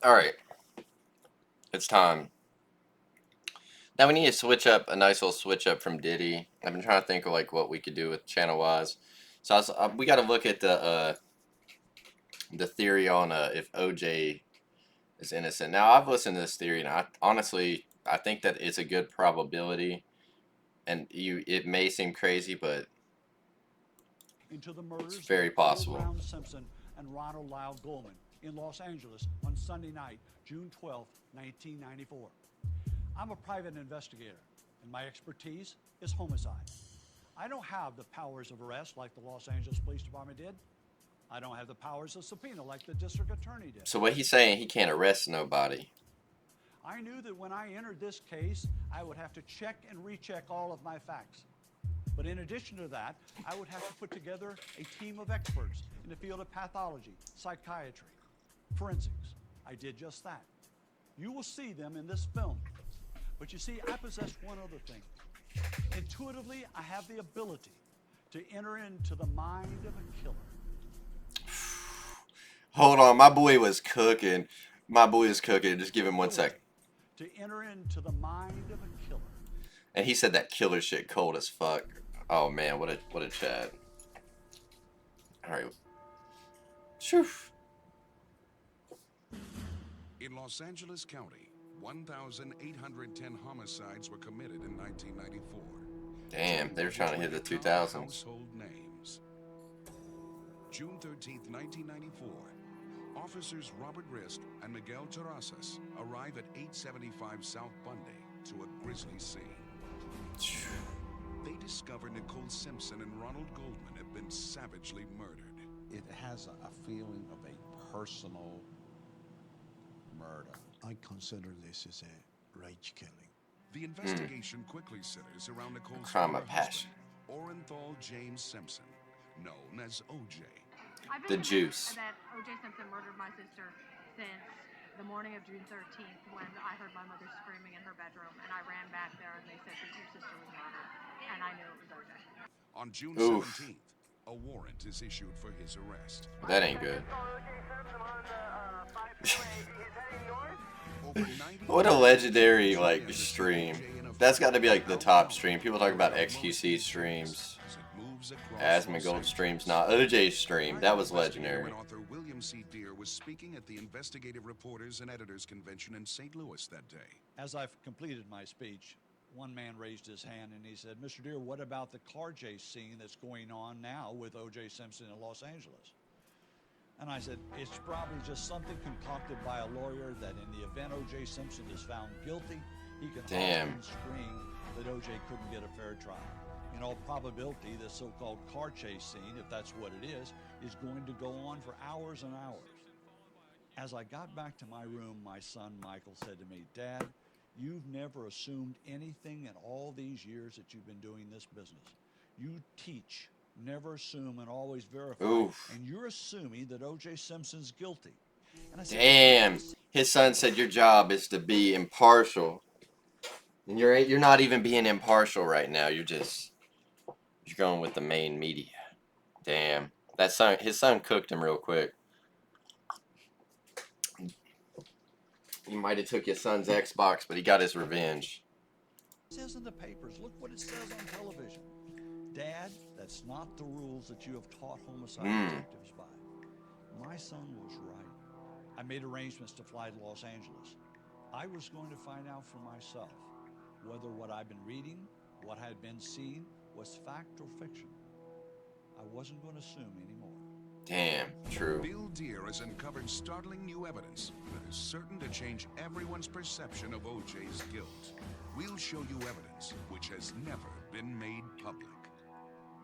All right, it's time. Now we need to switch up a nice little switch up from Diddy. I've been trying to think of like what we could do with channel wise. So we got to look at the theory on if OJ is innocent. Now I've listened to this theory, and I think that it's a good probability, and it may seem crazy, but into the it's murders of very Earl possible. Brown Simpson and Ronald Lyle Goldman in Los Angeles on Sunday night, June 12, 1994. I'm a private investigator, and my expertise is homicide. I don't have the powers of arrest like the Los Angeles Police Department did. I don't have the powers of subpoena like the district attorney did. So what he's saying, he can't arrest nobody. I knew that when I entered this case, I would have to check and recheck all of my facts. But in addition to that, I would have to put together a team of experts in the field of pathology, psychiatry, forensics. I did just that. You will see them in this film. But you see, I possess one other thing. Intuitively, I have the ability to enter into the mind of a killer. Hold on, my boy was cooking. My boy is cooking. Just give him 1 sec. To enter into the mind of a killer. And he said that killer shit cold as fuck. Oh man, what a chat. All right. Shoo. In Los Angeles County, 1,810 homicides were committed in 1994. Damn, they were trying to hit the 2000s. Household names. June 13th, 1994. Officers Robert Rist and Miguel Terrazas arrive at 875 South Bundy to a grisly scene. They discover Nicole Simpson and Ronald Goldman have been savagely murdered. It has a feeling of a personal murder. I consider this as a rage killing. The investigation quickly centers around Nicole's Crime of former passion. husband, Orenthal James Simpson, known as OJ. I've The been juice. convinced that O.J. Simpson murdered my sister since the morning of June 13th when I heard my mother screaming in her bedroom, and I ran back there and they said that your sister was murdered, and I knew it was O.J. On June Oof. 17th, a warrant is issued for his arrest. That ain't good. Over 90 What a legendary like stream. That's got to be like the top stream. People talk about XQC streams, Asmongold streams, not OJ stream. That was legendary. When author William C. Deere was speaking at the Investigative Reporters and Editors Convention in St. Louis that day. As I've completed my speech, one man raised his hand and he said, Mr. Deere, what about the car chase scene that's going on now with O.J. Simpson in Los Angeles? And I said, it's probably just something concocted by a lawyer that in the event O.J. Simpson is found guilty, he can holler and scream that O.J. couldn't get a fair trial. In all probability, the so-called car chase scene, if that's what it is going to go on for hours and hours. As I got back to my room, my son Michael said to me, Dad, you've never assumed anything in all these years that you've been doing this business. You teach, never assume, and always verify. Oof. And you're assuming that O.J. Simpson's guilty. And I said, Damn. His son said your job is to be impartial. And you're not even being impartial right now. You're going with the main media. Damn. His son cooked him real quick. He might have took his son's Xbox, but he got his revenge. It says in the papers, look what it says on television. Dad, that's not the rules that you have taught homicide detectives by. My son was right. I made arrangements to fly to Los Angeles. I was going to find out for myself whether what I've been reading, what I had been seeing, was fact or fiction. I wasn't going to assume anymore. Damn, true. Bill Deere has uncovered startling new evidence that is certain to change everyone's perception of O.J.'s guilt. We'll show you evidence which has never been made public.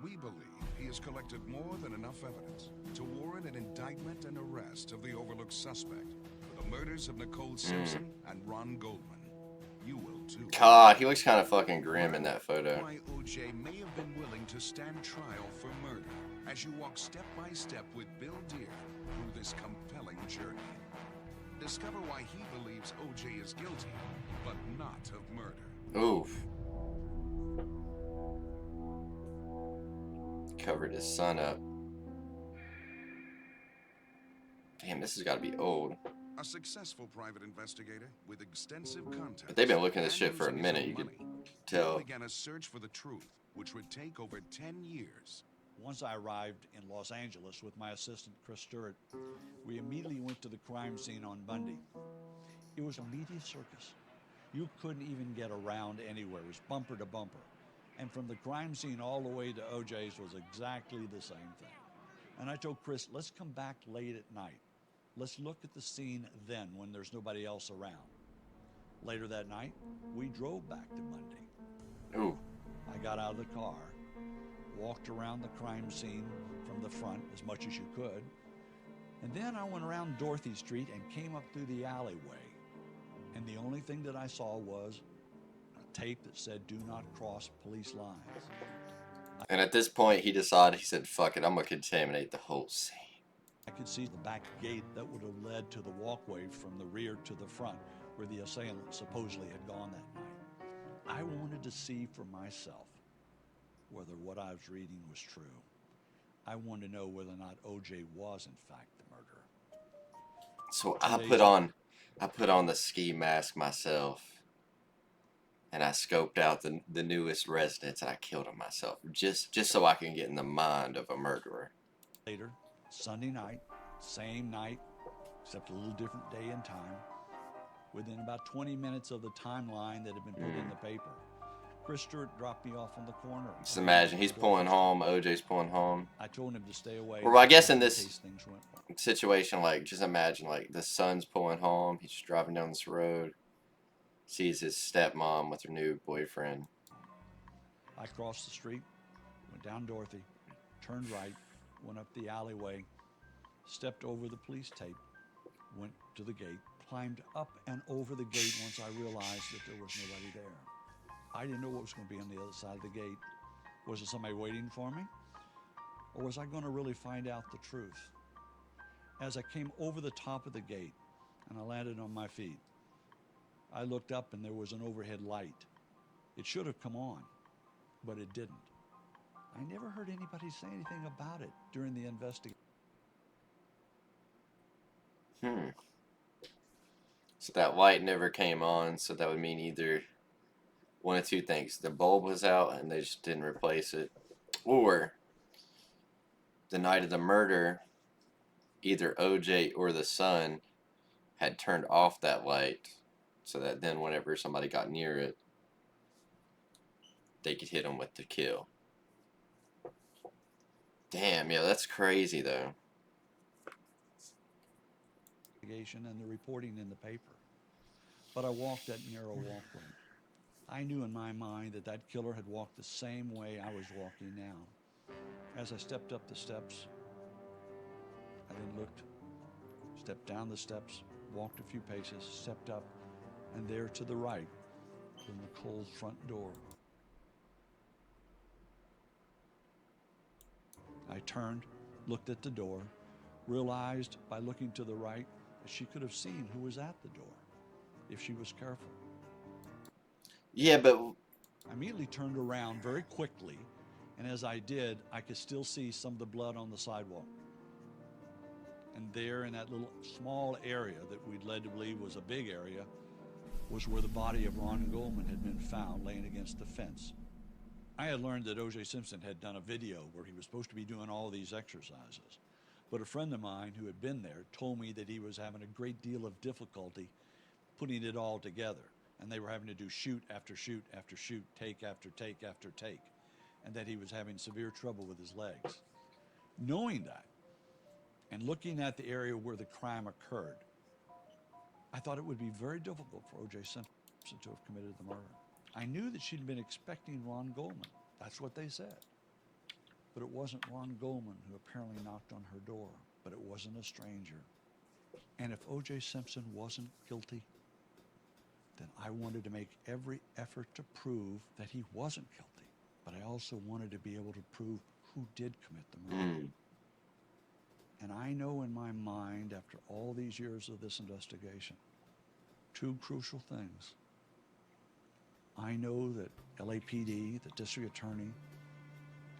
We believe he has collected more than enough evidence to warrant an indictment and arrest of the overlooked suspect for the murders of Nicole Simpson and Ron Goldman. You will too. God, he looks kind of fucking grim in that photo. Why O.J. may have been willing to stand trial for murder as you walk step by step with Bill Deere through this compelling journey. Discover why he believes O.J. is guilty, but not of murder. Oof. Covered his son up. Damn, this has got to be old. A successful private investigator with extensive contacts. But they've been looking at this and shit for a using his minute. own You could money, tell. Bill began a search for the truth, which would take over 10 years. Once I arrived in Los Angeles with my assistant, Chris Stewart, we immediately went to the crime scene on Bundy. It was a media circus. You couldn't even get around anywhere. It was bumper to bumper. And from the crime scene all the way to OJ's was exactly the same thing. And I told Chris, let's come back late at night. Let's look at the scene then when there's nobody else around. Later that night, we drove back to Bundy. Ooh. I got out of the car, walked around the crime scene from the front as much as you could, and then I went around Dorothy Street and came up through the alleyway. And the only thing that I saw was a tape that said, "Do not cross police lines." And at this point, he decided, he said, fuck it, I'm going to contaminate the whole scene. I could see the back gate that would have led to the walkway from the rear to the front, where the assailant supposedly had gone that night. I wanted to see for myself whether what I was reading was true. I wanted to know whether or not OJ was, in fact, the murderer. So I put on the ski mask myself, and I scoped out the newest residents, and I killed him myself, just so I can get in the mind of a murderer. Later, Sunday night, same night, except a little different day and time, within about 20 minutes of the timeline that had been put in the paper, Chris Stewart dropped me off on the corner. Just imagine, he's pulling home, OJ's pulling home. I told him to stay away. Well, I guess in case this things went wrong. situation, like, just imagine, like, the son's pulling home, he's just driving down this road, sees his stepmom with her new boyfriend. I crossed the street, went down Dorothy, turned right, went up the alleyway, stepped over the police tape, went to the gate, climbed up and over the gate once I realized that there was nobody there. I didn't know what was going to be on the other side of the gate. Was it somebody waiting for me? Or was I going to really find out the truth? As I came over the top of the gate and I landed on my feet, I looked up and there was an overhead light. It should have come on, but it didn't. I never heard anybody say anything about it during the investigation. So that light never came on, so that would mean either one of two things. The bulb was out and they just didn't replace it. Or the night of the murder, either OJ or the son had turned off that light so that then whenever somebody got near it, they could hit them with the kill. Damn, yeah, that's crazy though. And the reporting in the paper. But I walked that narrow walkway. I knew in my mind that that killer had walked the same way I was walking now. As I stepped up the steps, I then looked, stepped down the steps, walked a few paces, stepped up, and there to the right was Nicole's front door. I turned, looked at the door, realized by looking to the right that she could have seen who was at the door if she was careful. Yeah, but I immediately turned around very quickly, and as I did, I could still see some of the blood on the sidewalk. And there in that little small area that we'd led to believe was a big area was where the body of Ron Goldman had been found laying against the fence. I had learned that O.J. Simpson had done a video where he was supposed to be doing all these exercises. But a friend of mine who had been there told me that he was having a great deal of difficulty putting it all together. And they were having to do shoot after shoot after shoot, take after take after take. And that he was having severe trouble with his legs. Knowing that, and looking at the area where the crime occurred, I thought it would be very difficult for O.J. Simpson to have committed the murder. I knew that she'd been expecting Ron Goldman. That's what they said. But it wasn't Ron Goldman who apparently knocked on her door, but it wasn't a stranger. And if O.J. Simpson wasn't guilty, then I wanted to make every effort to prove that he wasn't guilty. But I also wanted to be able to prove who did commit the murder. And I know in my mind, after all these years of this investigation, two crucial things. I know that LAPD, the district attorney,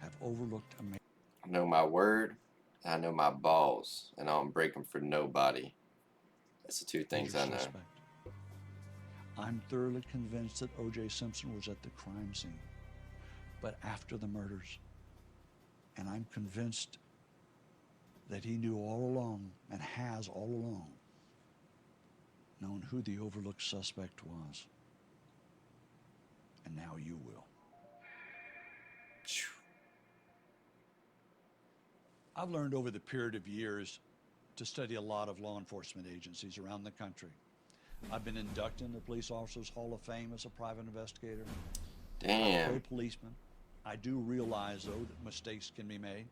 have overlooked a man. I know my word, I know my balls, and I don't break them for nobody. That's the two Major things I know. suspect. I'm thoroughly convinced that O.J. Simpson was at the crime scene, but after the murders. And I'm convinced that he knew all along, and has all along, known who the overlooked suspect was. And now you will. I've learned over the period of years to study a lot of law enforcement agencies around the country. I've been inducted in the Police Officers Hall of Fame as a private investigator. I'm a Damn. pro-policeman. I do realize, though, that mistakes can be made.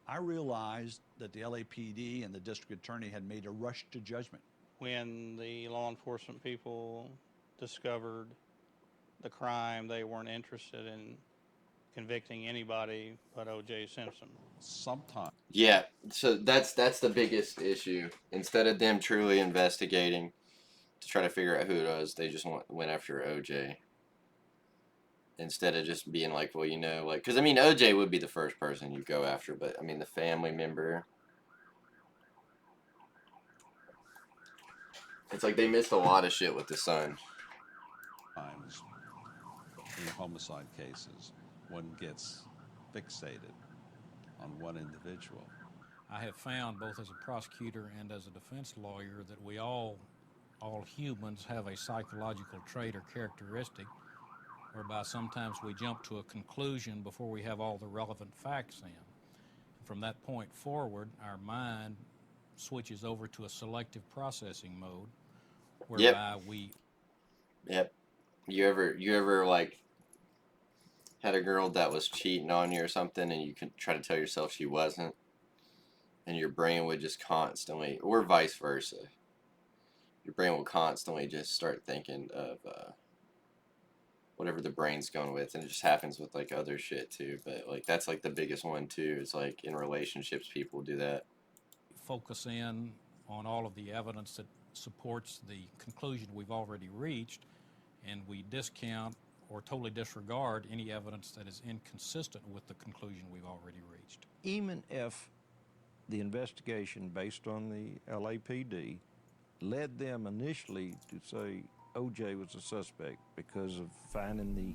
I realized that the LAPD and the district attorney had made a rush to judgment. When the law enforcement people discovered the crime, they weren't interested in convicting anybody but O.J. Simpson. Sometimes Yeah, so that's the biggest issue. Instead of them truly investigating to try to figure out who it was, they just went after OJ. Instead of just being like, well, you know, like, because I mean, OJ would be the first person you go after, but I mean, the family member. It's like they missed a lot of shit with the son. in homicide cases, one gets fixated on one individual. I have found, both as a prosecutor and as a defense lawyer, that we all humans have a psychological trait or characteristic whereby sometimes we jump to a conclusion before we have all the relevant facts in. From that point forward, our mind switches over to a selective processing mode whereby we Yep. You ever like had a girl that was cheating on you or something, and you can try to tell yourself she wasn't, and your brain would just constantly, or vice versa, your brain will constantly just start thinking of whatever the brain's going with, and it just happens with like other shit too. But like that's like the biggest one too. Is like in relationships, people do that. focus in on all of the evidence that supports the conclusion we've already reached, and we discount or totally disregard any evidence that is inconsistent with the conclusion we've already reached. Even if the investigation based on the LAPD led them initially to say OJ was a suspect because of finding the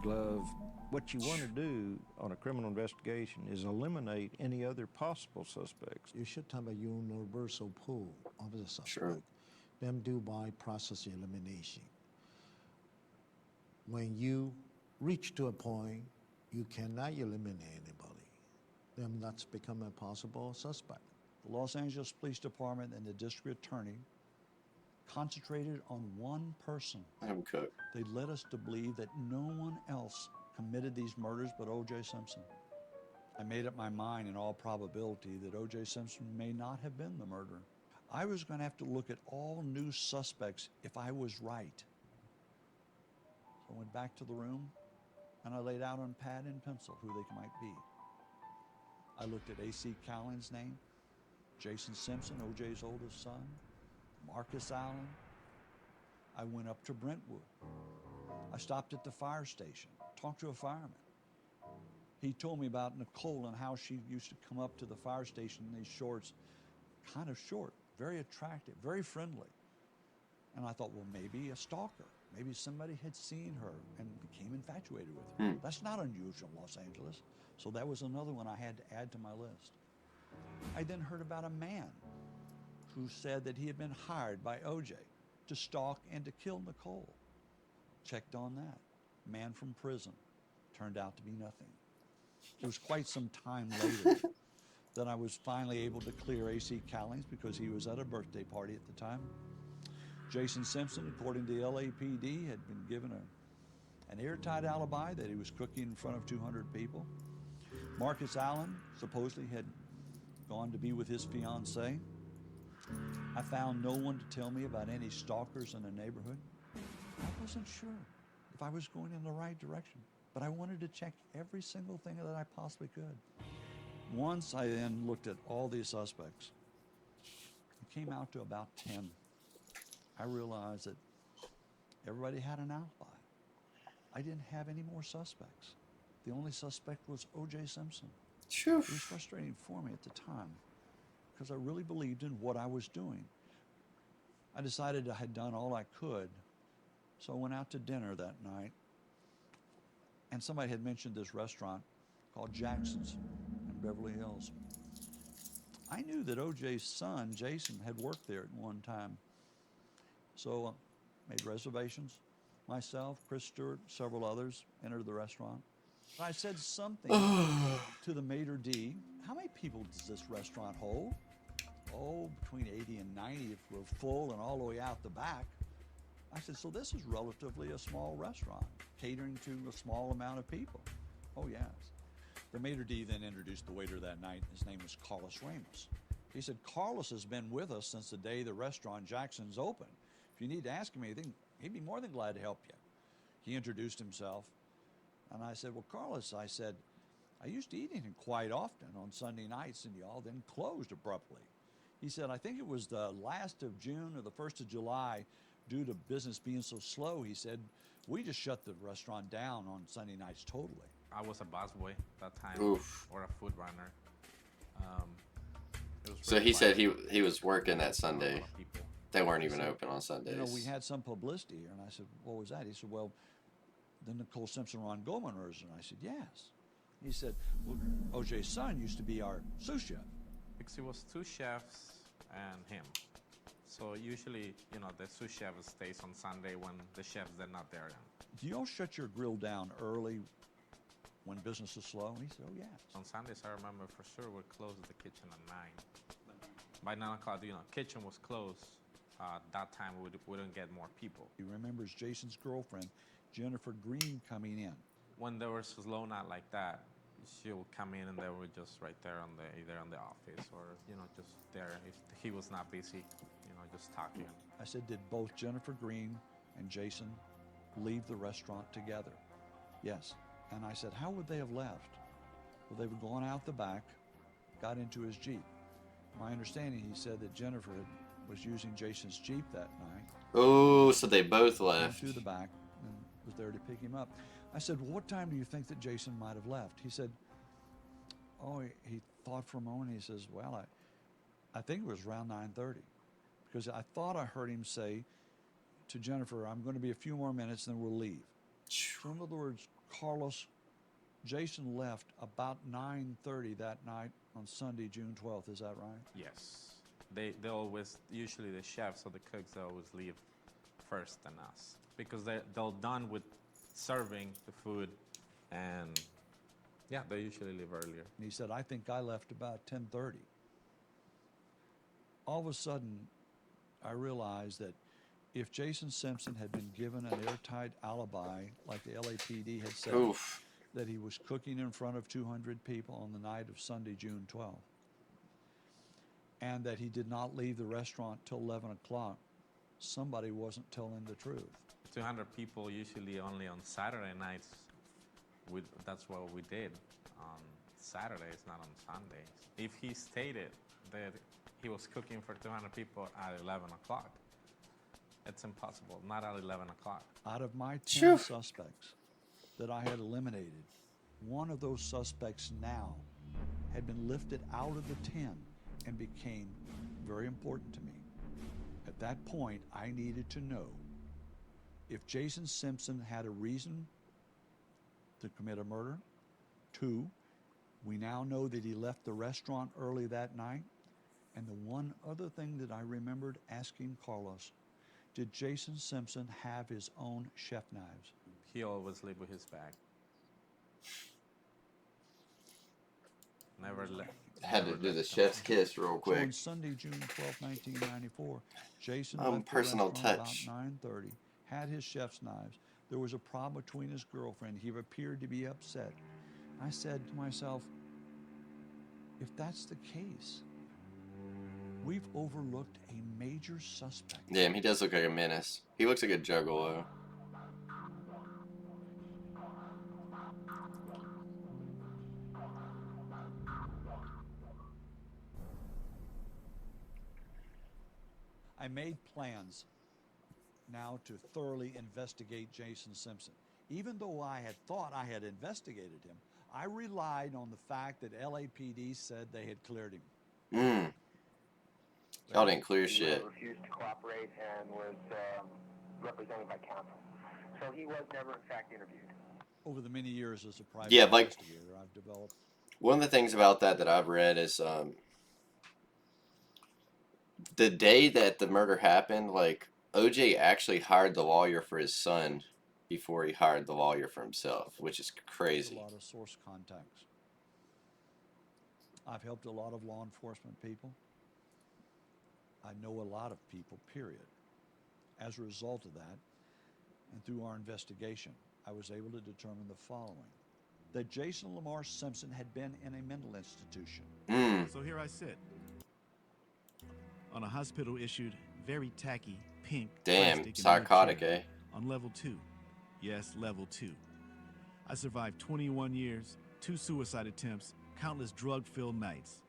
glove, what you want to do on a criminal investigation is eliminate any other possible suspects. You should have a universal pool of the suspect. Sure. Then do by process elimination. When you reach to a point you cannot eliminate anybody, then that's become a possible suspect. The Los Angeles Police Department and the district attorney concentrated on one person. I'm cooked. They led us to believe that no one else committed these murders but O.J. Simpson. I made up my mind in all probability that O.J. Simpson may not have been the murderer. I was going to have to look at all new suspects if I was right. So I went back to the room and I laid out on pad and pencil who they might be. I looked at A.C. Callen's name, Jason Simpson, O.J.'s oldest son, Marcus Allen. I went up to Brentwood. I stopped at the fire station, talked to a fireman. He told me about Nicole and how she used to come up to the fire station in these shorts, kind of short, very attractive, very friendly. And I thought, well, maybe a stalker. Maybe somebody had seen her and became infatuated with her. That's not unusual in Los Angeles. So that was another one I had to add to my list. I then heard about a man who said that he had been hired by OJ to stalk and to kill Nicole. Checked on that. Man from prison. Turned out to be nothing. It was quite some time later that I was finally able to clear A.C. Callings because he was at a birthday party at the time. Jason Simpson, according to the LAPD, had been given an airtight alibi that he was cooking in front of 200 people. Marcus Allen supposedly had gone to be with his fiancée. I found no one to tell me about any stalkers in the neighborhood. I wasn't sure if I was going in the right direction, but I wanted to check every single thing that I possibly could. Once I then looked at all these suspects, it came out to about 10. I realized that everybody had an alibi. I didn't have any more suspects. The only suspect was O.J. Simpson. It was frustrating for me at the time because I really believed in what I was doing. I decided I had done all I could, so I went out to dinner that night. And somebody had mentioned this restaurant called Jackson's in Beverly Hills. I knew that OJ's son, Jason, had worked there at one time. So made reservations. Myself, Chris Stewart, several others entered the restaurant. I said something to the maitre d'. How many people does this restaurant hold? Oh, between 80 and 90 if we're full and all the way out the back. I said, so this is relatively a small restaurant, catering to a small amount of people. Oh, yes. The maitre d' then introduced the waiter that night. His name was Carlos Ramos. He said, Carlos has been with us since the day the restaurant Jackson's opened. If you need to ask him anything, he'd be more than glad to help you. He introduced himself. And I said, well, Carlos, I said, I used to eat him quite often on Sunday nights, and y'all then closed abruptly. He said, I think it was the last of June or the 1st of July, due to business being so slow, he said, we just shut the restaurant down on Sunday nights totally. I was a busboy that time, Oof. or a food runner. It was So really he said quiet. he was working that Not a Sunday. lot of people. They weren't even open on Sundays. You know, we had some publicity here, and I said, what was that? He said, well, the Nicole Simpson, Ron Goldman murders. And I said, yes. He said, well, OJ's son used to be our sous chef. Because it was 2 chefs and him. So usually, you know, the sous chef stays on Sunday when the chefs are not there. Do you all shut your grill down early when business is slow? He said, oh, yes. On Sundays, I remember for sure we closed the kitchen at 9. By 9 o'clock, you know, kitchen was closed. That time we wouldn't get more people. He remembers Jason's girlfriend, Jennifer Green, coming in. When there was a slow night like that, she would come in and they were just right there on the either on the office or, you know, just there if he was not busy, you know, just talking. I said, did both Jennifer Green and Jason leave the restaurant together? Yes. And I said, how would they have left? Well, they were going out the back, got into his Jeep. My understanding, he said that Jennifer was using Jason's Jeep that night. Oh, so they both Went left. through the back and was there to pick him up. I said, well, what time do you think that Jason might have left? He said, oh, he thought for a moment. He says, well, I think it was around 9:30 because I thought I heard him say to Jennifer, I'm going to be a few more minutes, then we'll leave. So in other words, Jason left about 9:30 that night on Sunday, June 12th. Is that right? Yes. They always, usually the chefs or the cooks, they always leave first than us because they're done with serving the food, and yeah, they usually leave earlier. And he said, I think I left about 10:30. All of a sudden, I realized that if Jason Simpson had been given an airtight alibi, like the LAPD had said, Oof. that he was cooking in front of 200 people on the night of Sunday, June 12th, and that he did not leave the restaurant till 11 o'clock, somebody wasn't telling the truth. 200 people usually only on Saturday nights. That's what we did on Saturdays, not on Sundays. If he stated that he was cooking for 200 people at 11 o'clock, it's impossible, not at 11 o'clock. Out of my 10 suspects that I had eliminated, one of those suspects now had been lifted out of the 10 and became very important to me. At that point, I needed to know if Jason Simpson had a reason to commit a murder. 2, we now know that he left the restaurant early that night. And the one other thing that I remembered asking Carlos, did Jason Simpson have his own chef knives? He always lived with his bag. Never left. Had to do the chef's kiss real So on quick. Sunday, June 12, 1994, Jason Oh, left personal the restaurant touch. about 9:30, had his chef's knives. There was a problem between his girlfriend. He appeared to be upset. I said to myself, if that's the case, we've overlooked a major suspect. Damn, he does look like a menace. He looks like a juggalo. I made plans now to thoroughly investigate Jason Simpson. Even though I had thought I had investigated him, I relied on the fact that LAPD said they had cleared him. Y'all didn't clear He shit. refused to cooperate and was represented by counsel. So he was never, in fact, interviewed. Over the many years as a private Yeah, like investigator, I've developed. one of the things about that I've read is the day that the murder happened, like OJ actually hired the lawyer for his son before he hired the lawyer for himself, which is A crazy. lot of source contacts. I've helped a lot of law enforcement people. I know a lot of people, period. As a result of that, and through our investigation, I was able to determine the following: that Jason Lamar Simpson had been in a mental institution. So here I sit on a hospital-issued, very tacky, pink Damn, plastic psychotic, chair eh? on level 2. Yes, level 2. I survived 21 years, 2 suicide attempts, countless drug-filled nights.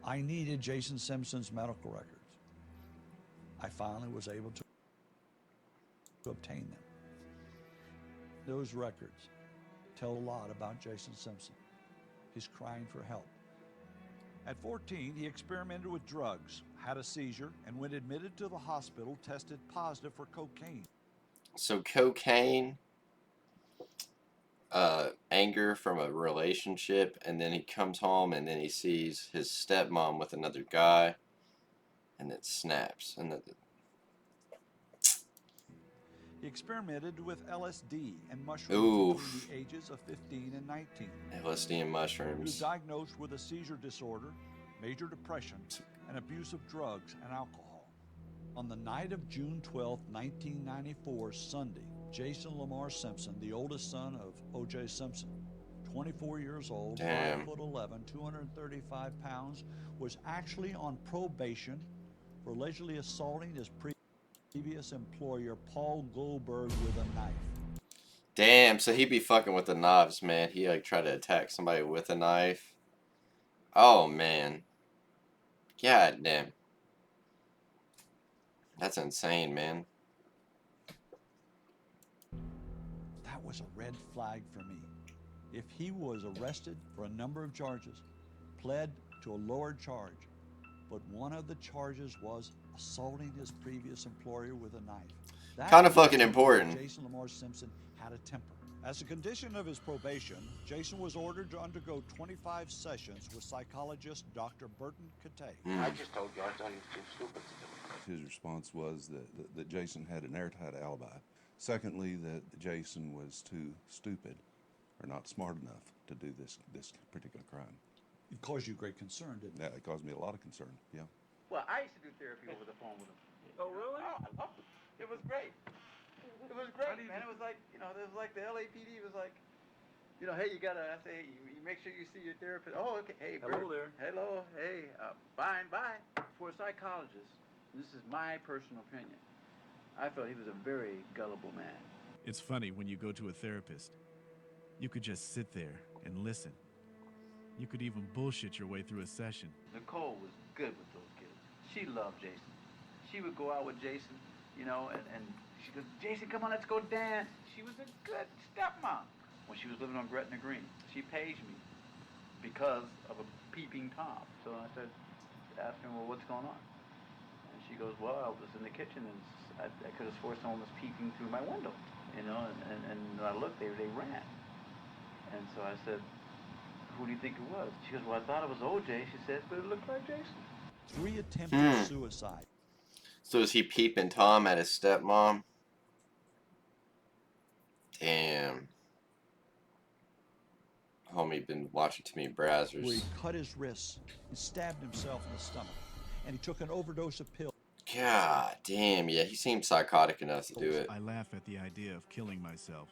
I needed Jason Simpson's medical records. I finally was able to obtain them. Those records tell a lot about Jason Simpson. He's crying for help. At 14, he experimented with drugs, had a seizure, and when admitted to the hospital, tested positive for cocaine. So cocaine, anger from a relationship, and then he comes home and then he sees his stepmom with another guy, and it snaps. And He experimented with LSD and mushrooms ooh, between the ages of 15 and 19. LSD and He was mushrooms. diagnosed with a seizure disorder, major depression, and abuse of drugs and alcohol. On the night of June 12, 1994, Sunday, Jason Lamar Simpson, the oldest son of O.J. Simpson, 24 years old, Damn. 5'11", 235 pounds, was actually on probation for allegedly assaulting his previous employer, Paul Goldberg, with a knife. Damn, so he be fucking with the knives, man. He like tried to attack somebody with a knife. Oh man. God damn. That's insane, man. That was a red flag for me. If he was arrested for a number of charges, pled to a lower charge, but one of the charges was assaulting his previous employer with a knife. Kind of fucking important. Jason Lamar Simpson had a temper. As a condition of his probation, Jason was ordered to undergo 25 sessions with psychologist Dr. Burton Katay. I just told you I thought he was too stupid to do it. His response was that Jason had an airtight alibi. Secondly, that Jason was too stupid or not smart enough to do this particular crime. It caused you great concern, didn't it? Yeah, it caused me a lot of concern, yeah. Well, I used to do therapy over the phone with him. Oh, really? Oh, I loved it. It was great. It was great, man. It was like, it was like the LAPD was like, hey, you gotta, I say, you make sure you see your therapist. Oh, okay. Hey, Hello there. Hello. Hey, bye. For a psychologist, this is my personal opinion, I felt he was a very gullible man. It's funny when you go to a therapist. You could just sit there and listen. You could even bullshit your way through a session. Nicole was good with those kids. She loved Jason. She would go out with Jason, and she goes, Jason, come on, let's go dance. She was a good stepmom. When she was living on Gretna Green, she paged me because of a peeping Tom. So I said, asking, well, what's going on? And she goes, well, I was in the kitchen and I could have swore someone was peeping through my window, and when I looked, they ran. And so I said, who do you think it was? She goes, well, I thought it was OJ. She said, but it looked like Jason. 3 attempted suicide. So is he peeping Tom at his stepmom? Damn. Homie been watching too many browsers. Where he cut his wrists and stabbed himself in the stomach. And he took an overdose of pills. God damn, yeah, he seemed psychotic enough to do it. I laugh at the idea of killing myself.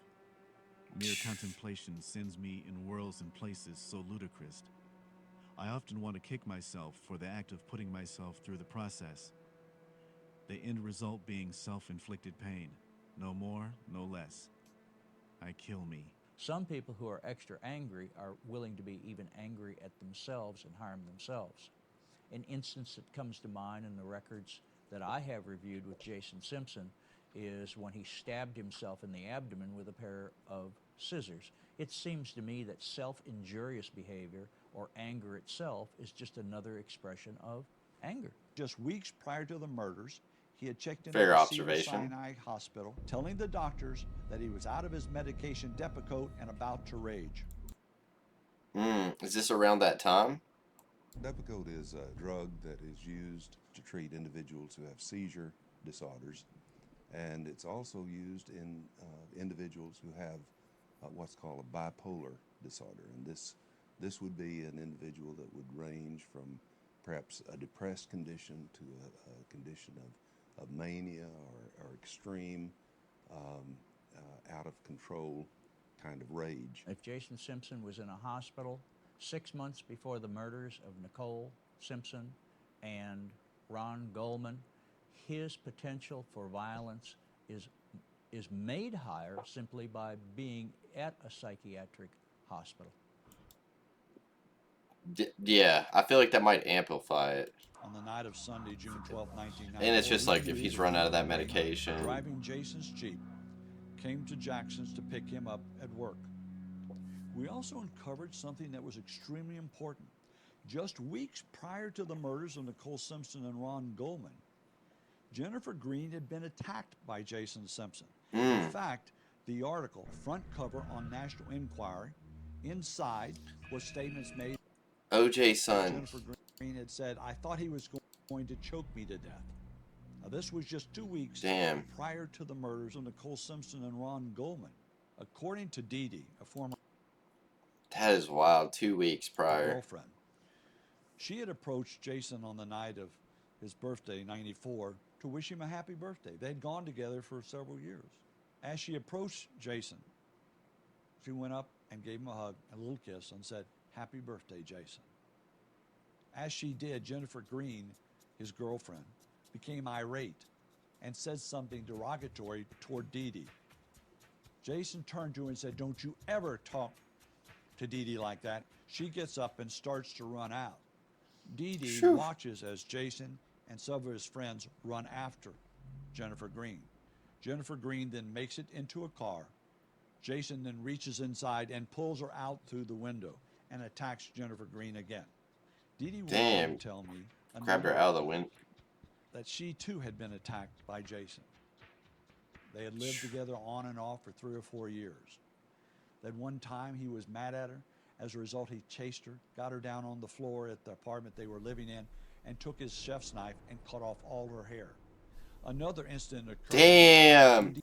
Mere contemplation sends me in worlds and places so ludicrous. I often want to kick myself for the act of putting myself through the process. The end result being self-inflicted pain. No more, no less. I kill me. Some people who are extra angry are willing to be even angry at themselves and harm themselves. An instance that comes to mind in the records that I have reviewed with Jason Simpson is when he stabbed himself in the abdomen with a pair of scissors. It seems to me that self-injurious behavior or anger itself is just another expression of anger. just weeks prior to the murders, he had checked into Fair the Cedar observation. Sinai Hospital, telling the doctors that he was out of his medication Depakote and about to rage. Is this around that time? Depakote is a drug that is used to treat individuals who have seizure disorders, and it's also used in individuals who have what's called a bipolar disorder. And this would be an individual that would range from perhaps a depressed condition to a condition of mania or extreme, out of control kind of rage. If Jason Simpson was in a hospital 6 months before the murders of Nicole Simpson and Ron Goldman, his potential for violence is made higher simply by being at a psychiatric hospital. Yeah, I feel like that might amplify it. On the night of Sunday, June 12, 1994, And it's just like if Lee he's Reed, run out of that Raymond, medication. driving Jason's Jeep, came to Jackson's to pick him up at work. We also uncovered something that was extremely important. Just weeks prior to the murders of Nicole Simpson and Ron Goldman, Jennifer Green had been attacked by Jason Simpson. In fact, the article, front cover on National Enquirer, inside was statements made. OJ's son. Jennifer Green had said, "I thought he was going to choke me to death." Now, this was just 2 weeks prior to the murders of Nicole Simpson and Ron Goldman. According to Dee Dee, a former That is wild. 2 weeks prior. girlfriend, she had approached Jason on the night of his birthday, 94, to wish him a happy birthday. They'd gone together for several years. As she approached Jason, she went up and gave him a hug, a little kiss, and said, "Happy birthday, Jason." As she did, Jennifer Green, his girlfriend, became irate and said something derogatory toward Dee Dee. Jason turned to her and said, "Don't you ever talk to Dee Dee like that." She gets up and starts to run out. Dee Dee watches as Jason and some of his friends run after Jennifer Green. Jennifer Green then makes it into a car. Jason then reaches inside and pulls her out through the window and attacks Jennifer Green again. Dee Dee went on to tell me Grabbed her out of the window. that she too had been attacked by Jason. They had lived together on and off for 3 or 4 years. That one time he was mad at her. As a result, he chased her, got her down on the floor at the apartment they were living in, and took his chef's knife and cut off all her hair. Another incident occurred. Damn.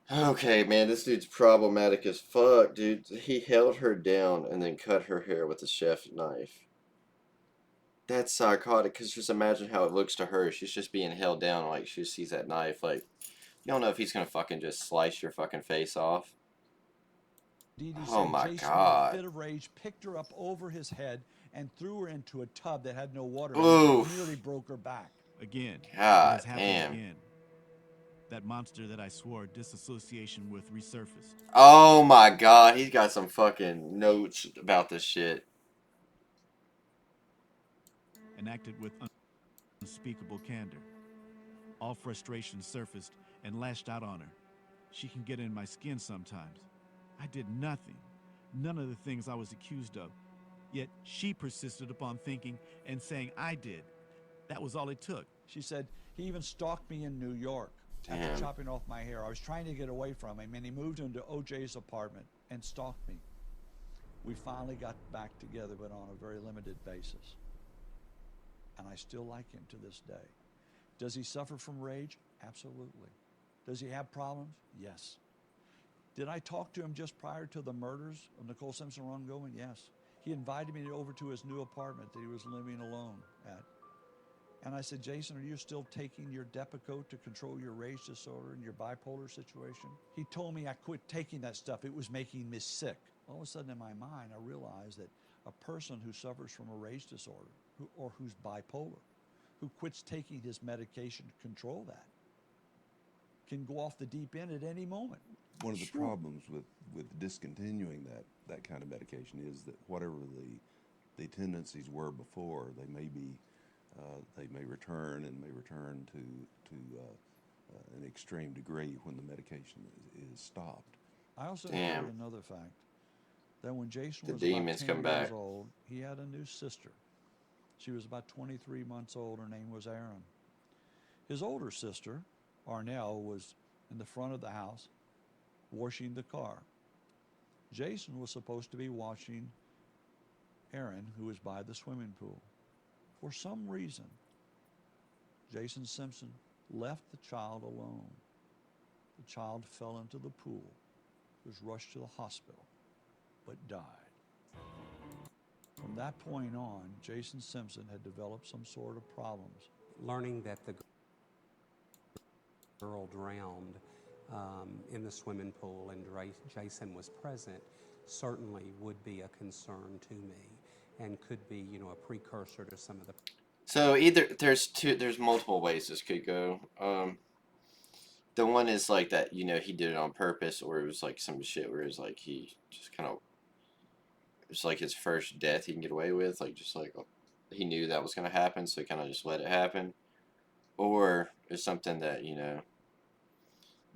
Okay, man, this dude's problematic as fuck, dude. He held her down and then cut her hair with a chef's knife. That's psychotic, because just imagine how it looks to her. She's just being held down, like, she sees that knife, like, you don't know if he's gonna fucking just slice your fucking face off. Dee Dee Oh said my Jason, God. in a fit of rage, picked her up over his head and threw her into a tub that had no water in Oof. it, and nearly broke her back. Again, God it has happened damn. again. That monster that I swore disassociation with resurfaced. Oh my God, he's got some fucking notes about this shit. And acted with unspeakable candor. All frustration surfaced and lashed out on her. She can get in my skin sometimes. I did nothing. None of the things I was accused of. Yet she persisted upon thinking and saying I did. That was all it took. She said, "He even stalked me in New York after chopping off my hair. I was trying to get away from him, and he moved into OJ's apartment and stalked me. We finally got back together, but on a very limited basis. And I still like him to this day." Does he suffer from rage? Absolutely. Does he have problems? Yes. Did I talk to him just prior to the murders of Nicole Simpson and Ron Goldman? Yes. He invited me over to his new apartment that he was living alone at. And I said, "Jason, are you still taking your Depakote to control your rage disorder and your bipolar situation?" He told me I quit taking that stuff. It was making me sick. All of a sudden in my mind, I realized that a person who suffers from a rage disorder or who's bipolar, who quits taking his medication to control that, can go off the deep end at any moment. One of the problems with discontinuing that kind of medication is that whatever the tendencies were before, they may return to an extreme degree when the medication is stopped. I also heard another fact, that when Jason The was demons about 10 come back. years old, he had a new sister. She was about 23 months old. Her name was Erin. His older sister, Arnell, was in the front of the house washing the car. Jason was supposed to be watching Erin, who was by the swimming pool. For some reason, Jason Simpson left the child alone. The child fell into the pool, was rushed to the hospital, but died. From that point on, Jason Simpson had developed some sort of problems. Learning that the girl drowned in the swimming pool and Jason was present certainly would be a concern to me and could be, you know, a precursor to some of the... So either there's multiple ways this could go. The one is like that, you know, he did it on purpose, or it was like some shit where it was like he just kind of, it's like his first death he can get away with, like just like he knew that was gonna happen, so he kind of just let it happen. Or it's something that, you know,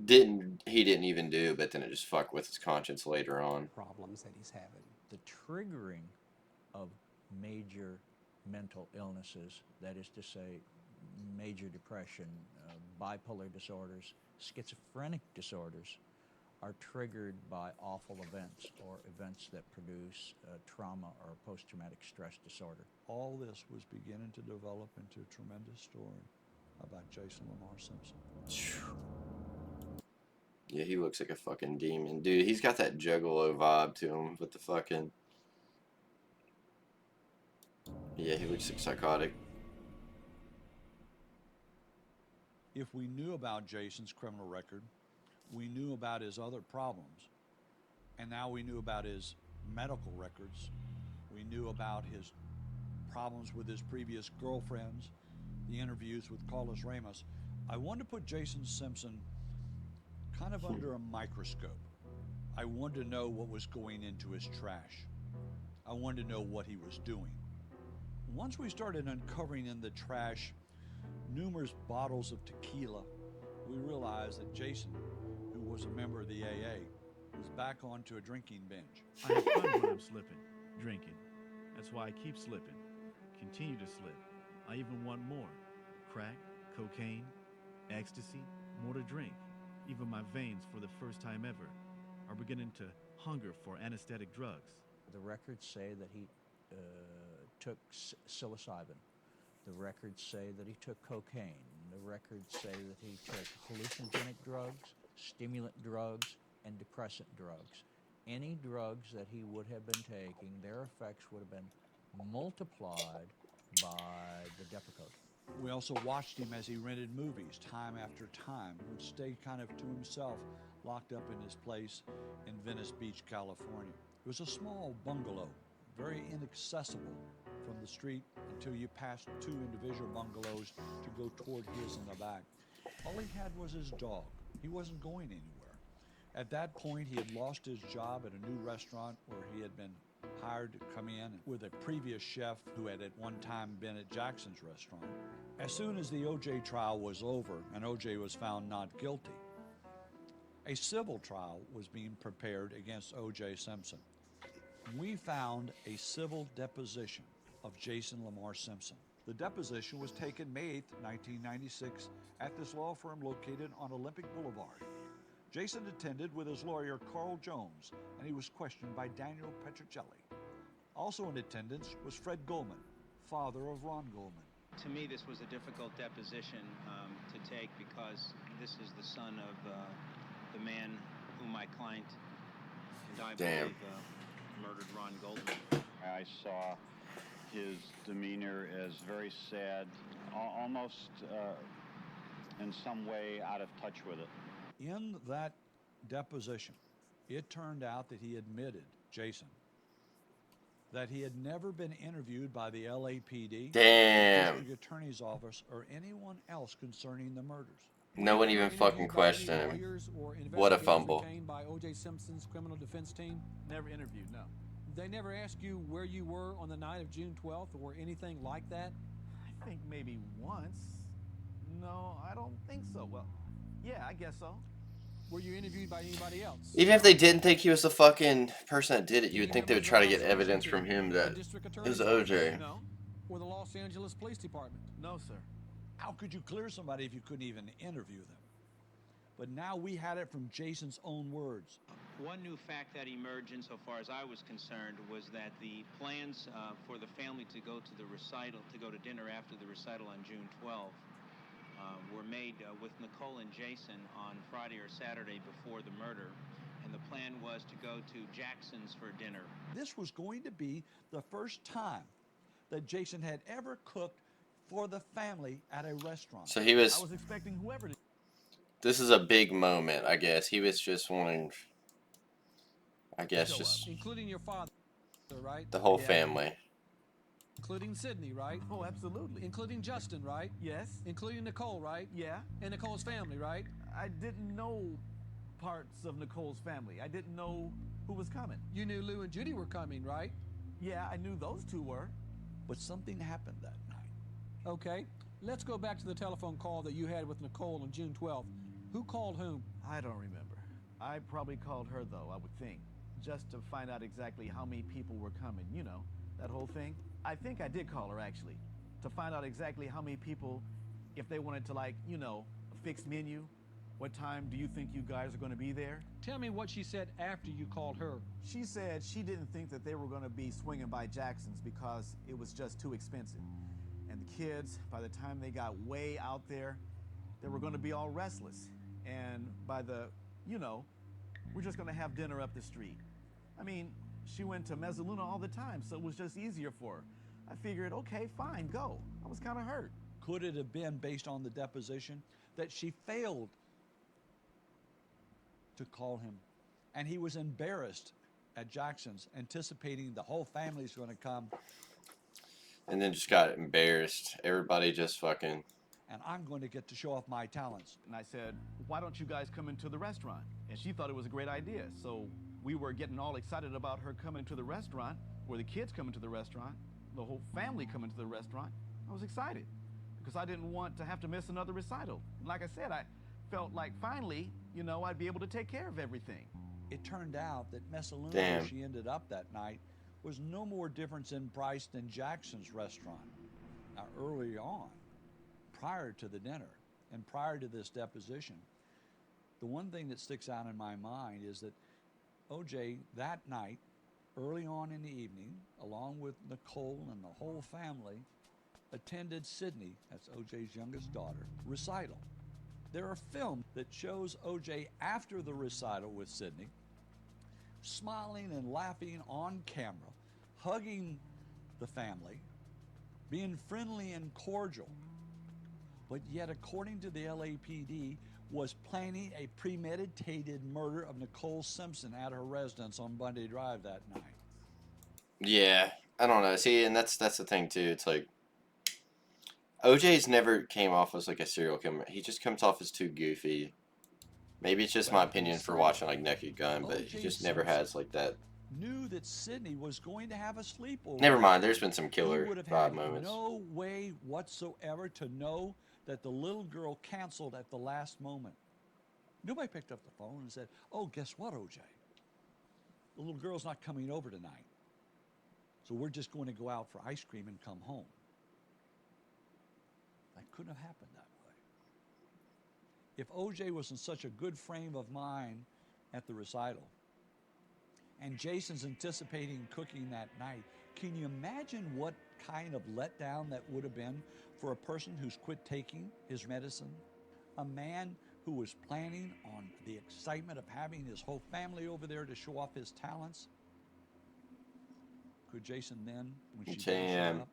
he didn't even do, but then it just fucked with his conscience later on. Problems that he's having. The triggering of major mental illnesses, that is to say, major depression, bipolar disorders, schizophrenic disorders, are triggered by awful events or events that produce trauma or post-traumatic stress disorder. All this was beginning to develop into a tremendous story about Jason Lamar Simpson. Yeah, he looks like a fucking demon. Dude, he's got that juggalo vibe to him with the fucking... Yeah, he looks like psychotic. If we knew about Jason's criminal record, we knew about his other problems, and now we knew about his medical records, we knew about his problems with his previous girlfriends, the interviews with Carlos Ramos, I wanted to put Jason Simpson kind of under a microscope. I wanted to know what was going into his trash. I wanted to know what he was doing. Once we started uncovering in the trash numerous bottles of tequila, we realized that Jason, who was a member of the AA, was back onto a drinking binge. I have fun when I'm slipping, drinking. That's why I keep slipping, continue to slip. I even want more. Crack, cocaine, ecstasy, more to drink. Even my veins, for the first time ever, are beginning to hunger for anesthetic drugs. The records say that he took psilocybin. The records say that he took cocaine. The records say that he took hallucinogenic drugs, stimulant drugs, and depressant drugs. Any drugs that he would have been taking, their effects would have been multiplied by the Depakote. We also watched him as he rented movies time after time, would stay kind of to himself, locked up in his place in Venice Beach, California. It was a small bungalow, very inaccessible from the street until you passed two individual bungalows to go toward his in the back. All he had was his dog. He wasn't going anywhere. At that point, he had lost his job at a new restaurant where he had been hired to come in with a previous chef who had at one time been at Jackson's restaurant. As soon as the O.J. trial was over and O.J. was found not guilty, a civil trial was being prepared against O.J. Simpson. We found a civil deposition of Jason Lamar Simpson. The deposition was taken May 8, 1996, at this law firm located on Olympic Boulevard. Jason attended with his lawyer, Carl Jones, and he was questioned by Daniel Petrocelli. Also in attendance was Fred Goldman, father of Ron Goldman. To me, this was a difficult deposition to take because this is the son of the man whom my client and I believe murdered Ron Goldman. I saw his demeanor as very sad, almost in some way out of touch with it. In that deposition, it turned out that he admitted, Jason, that he had never been interviewed by the LAPD, Damn. the district attorney's office, or anyone else concerning the murders. No one even fucking questioned him. What a fumble. Retained by O.J. Simpson's criminal defense team? Never interviewed, no. They never asked you where you were on the night of June 12th or anything like that? I think maybe once. No, I don't think so. Well, yeah, I guess so. Were you interviewed by anybody else? Even if they didn't think he was the fucking person that did it, you would think they would try to get evidence from him that it was OJ. No. or the Los Angeles Police Department? No, sir. How could you clear somebody if you couldn't even interview them? But now we had it from Jason's own words. One new fact that emerged, insofar as I was concerned, was that the plans for the family to go to the recital, to go to dinner after the recital on June 12th, were made with Nicole and Jason on Friday or Saturday before the murder. And the plan was to go to Jackson's for dinner. This was going to be the first time that Jason had ever cooked for the family at a restaurant. So he was. I was expecting whoever to. This is a big moment, I guess. He was just wanting, I guess, just Including your father, right? the whole family. Including Sydney, right? Oh, absolutely. Including Justin, right? Yes. Including Nicole, right? Yeah. And Nicole's family, right? I didn't know parts of Nicole's family. I didn't know who was coming. You knew Lou and Judy were coming, right? Yeah, I knew those two were. But something happened that night. Okay. Let's go back to the telephone call that you had with Nicole on June 12th. Who called whom? I don't remember. I probably called her, though, I would think, just to find out exactly how many people were coming. You know, that whole thing. I think I did call her, actually, to find out exactly how many people, if they wanted to, like, you know, a fixed menu. What time do you think you guys are going to be there? Tell me what she said after you called her. She said she didn't think that they were going to be swinging by Jackson's because it was just too expensive. And the kids, by the time they got way out there, they were going to be all restless. And by the, you know, we're just going to have dinner up the street. I mean, she went to Mezzaluna all the time, so it was just easier for her. I figured, okay, fine, go. I was kind of hurt. Could it have been, based on the deposition, that she failed to call him? And he was embarrassed at Jackson's, anticipating the whole family's going to come. And then just got embarrassed. Everybody just fucking. And I'm going to get to show off my talents. And I said, why don't you guys come into the restaurant? And she thought it was a great idea. So we were getting all excited about her coming to the restaurant, or the kids coming to the restaurant, the whole family coming to the restaurant. I was excited because I didn't want to have to miss another recital. And like I said, I felt like finally, you know, I'd be able to take care of everything. It turned out that Mezzaluna, Damn. where she ended up that night, was no more difference in price than Jackson's restaurant. Now, early on, prior to the dinner and prior to this deposition, the one thing that sticks out in my mind is that OJ that night, early on in the evening, along with Nicole and the whole family, attended Sydney, that's OJ's youngest daughter, recital. There are films that shows OJ after the recital with Sydney, smiling and laughing on camera, hugging the family, being friendly and cordial. But yet, according to the LAPD, was planning a premeditated murder of Nicole Simpson at her residence on Bundy Drive that night. Yeah, I don't know. See, and that's the thing too. It's like OJ's never came off as like a serial killer. He just comes off as too goofy. Maybe it's just my opinion for watching like Naked Gun, but he just never has like that. Knew that Sydney was going to have a sleepover. Never mind. There's been some killer He would have vibe had moments. no way whatsoever to know that the little girl canceled at the last moment. Nobody picked up the phone and said, "Oh, guess what, OJ? The little girl's not coming over tonight. So we're just going to go out for ice cream and come home." That couldn't have happened that way. If OJ was in such a good frame of mind at the recital, and Jason's anticipating cooking that night, can you imagine what kind of letdown that would have been for a person who's quit taking his medicine? A man who was planning on the excitement of having his whole family over there to show off his talents? Could Jason then, when she didn't show up,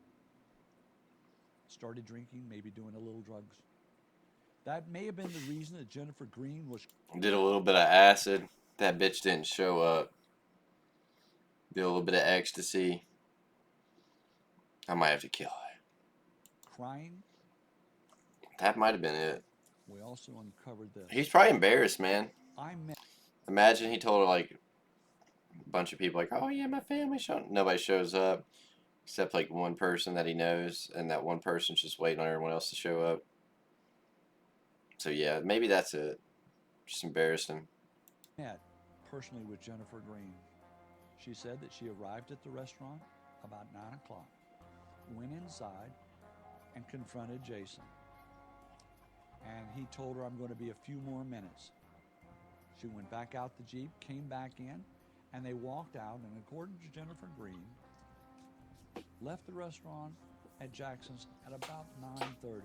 started drinking, maybe doing a little drugs? That may have been the reason that Jennifer Green was... Did a little bit of acid. That bitch didn't show up. Did a little bit of ecstasy. I might have to kill her. crying. That might have been it. We also uncovered this. He's probably embarrassed, man. I met... Imagine he told like a bunch of people like, "Oh yeah, my family showing." Nobody shows up except like one person that he knows, and that one person's just waiting on everyone else to show up. So yeah, maybe that's it. Just embarrassed him. Met personally with Jennifer Green. She said that she arrived at the restaurant about 9 o'clock. went inside and confronted Jason. And he told her, I'm going to be a few more minutes. She went back out the Jeep, came back in, and they walked out, and according to Jennifer Green, left the restaurant at Jackson's at about 9:30 on the night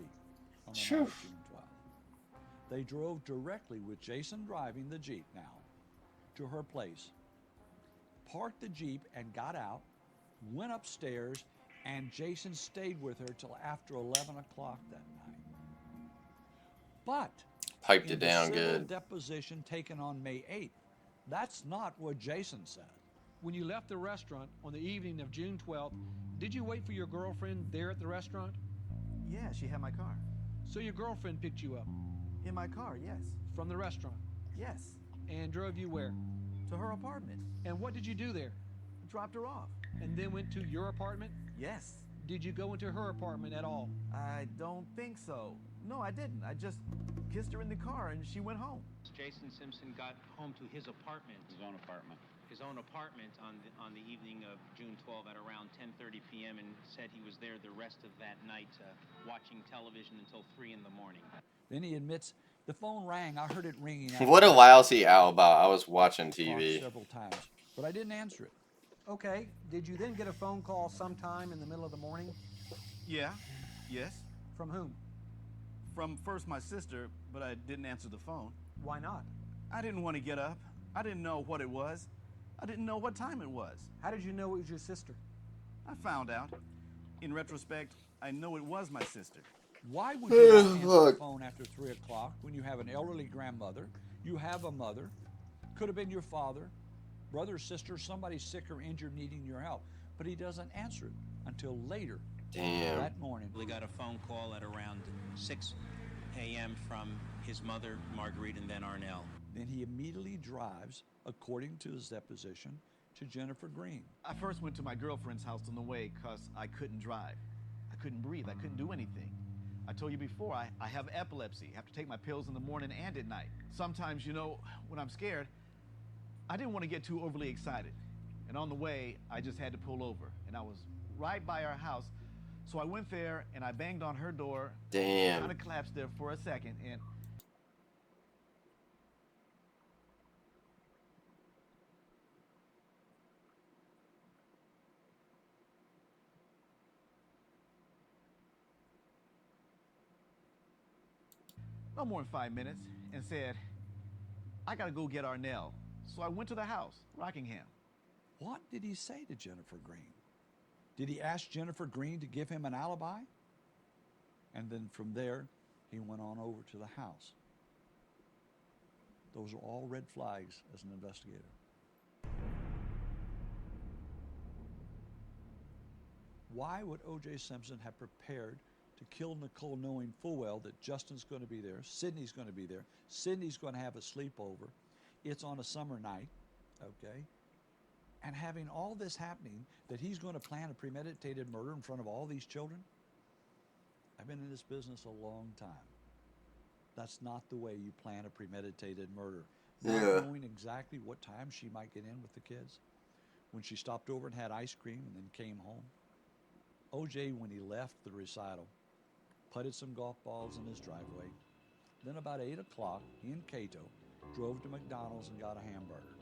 of June 12th. They drove directly with Jason driving the Jeep now to her place, parked the Jeep and got out, went upstairs, and Jason stayed with her till after 11 o'clock that night. But Piped in it the down civil good. deposition taken on May 8th, that's not what Jason said. When you left the restaurant on the evening of June 12th, did you wait for your girlfriend there at the restaurant? Yeah, she had my car. So your girlfriend picked you up? In my car, yes. From the restaurant? Yes. And drove you where? To her apartment. And what did you do there? Dropped her off. And then went to your apartment? Yes. Did you go into her apartment at all? I don't think so. No, I didn't. I just kissed her in the car and she went home. Jason Simpson got home to his apartment. His own apartment. His own apartment on the evening of June 12 at around 10:30 p.m. and said he was there the rest of that night watching television until 3 in the morning. Then he admits, the phone rang. I heard it ringing. What a lousy alibi. I was watching TV. Several times, but I didn't answer it. Okay. Did you then get a phone call sometime in the middle of the morning? Yeah. Yes. From whom? From first my sister, but I didn't answer the phone. Why not? I didn't want to get up. I didn't know what it was. I didn't know what time it was. How did you know it was your sister? I found out. In retrospect, I know it was my sister. Why would you not answer the phone after 3 o'clock when you have an elderly grandmother, you have a mother, could have been your father, brother, sister, somebody sick or injured needing your help, but he doesn't answer it until later that morning. We got a phone call at around 6 a.m. from his mother, Marguerite, and then Arnell. Then he immediately drives, according to his deposition, to Jennifer Green. I first went to my girlfriend's house on the way because I couldn't drive. I couldn't breathe. I couldn't do anything. I told you before, I have epilepsy. I have to take my pills in the morning and at night. Sometimes, you know, when I'm scared, I didn't want to get too overly excited. And on the way, I just had to pull over. And I was right by our house. So I went there and I banged on her door. Damn. Kind of collapsed there for a second. And no more than 5 minutes, and said, I gotta go get Arnell. So I went to the house, Rockingham. What did he say to Jennifer Green? Did he ask Jennifer Green to give him an alibi? And then from there, he went on over to the house. Those are all red flags as an investigator. Why would O.J. Simpson have prepared to kill Nicole knowing full well that Justin's going to be there, Sydney's going to be there, Sydney's going to have a sleepover, it's on a summer night, okay? And having all this happening, that he's going to plan a premeditated murder in front of all these children? I've been in this business a long time. That's not the way you plan a premeditated murder. Not knowing exactly what time she might get in with the kids. When she stopped over and had ice cream and then came home. O.J., when he left the recital, putted some golf balls in his driveway. Then about 8 o'clock, he and Cato drove to McDonald's and got a hamburger.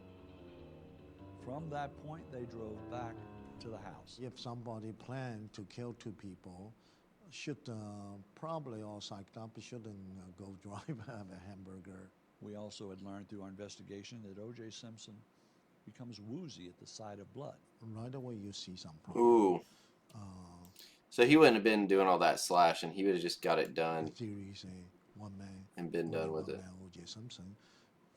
From that point, they drove back to the house. If somebody planned to kill two people, should probably all psyched up, shouldn't go drive, have a hamburger. We also had learned through our investigation that O.J. Simpson becomes woozy at the sight of blood. Right away you see some problem. Ooh. So he wouldn't have been doing all that slashing. He would have just got it done. The theory say one man and been done with it. O.J. Simpson,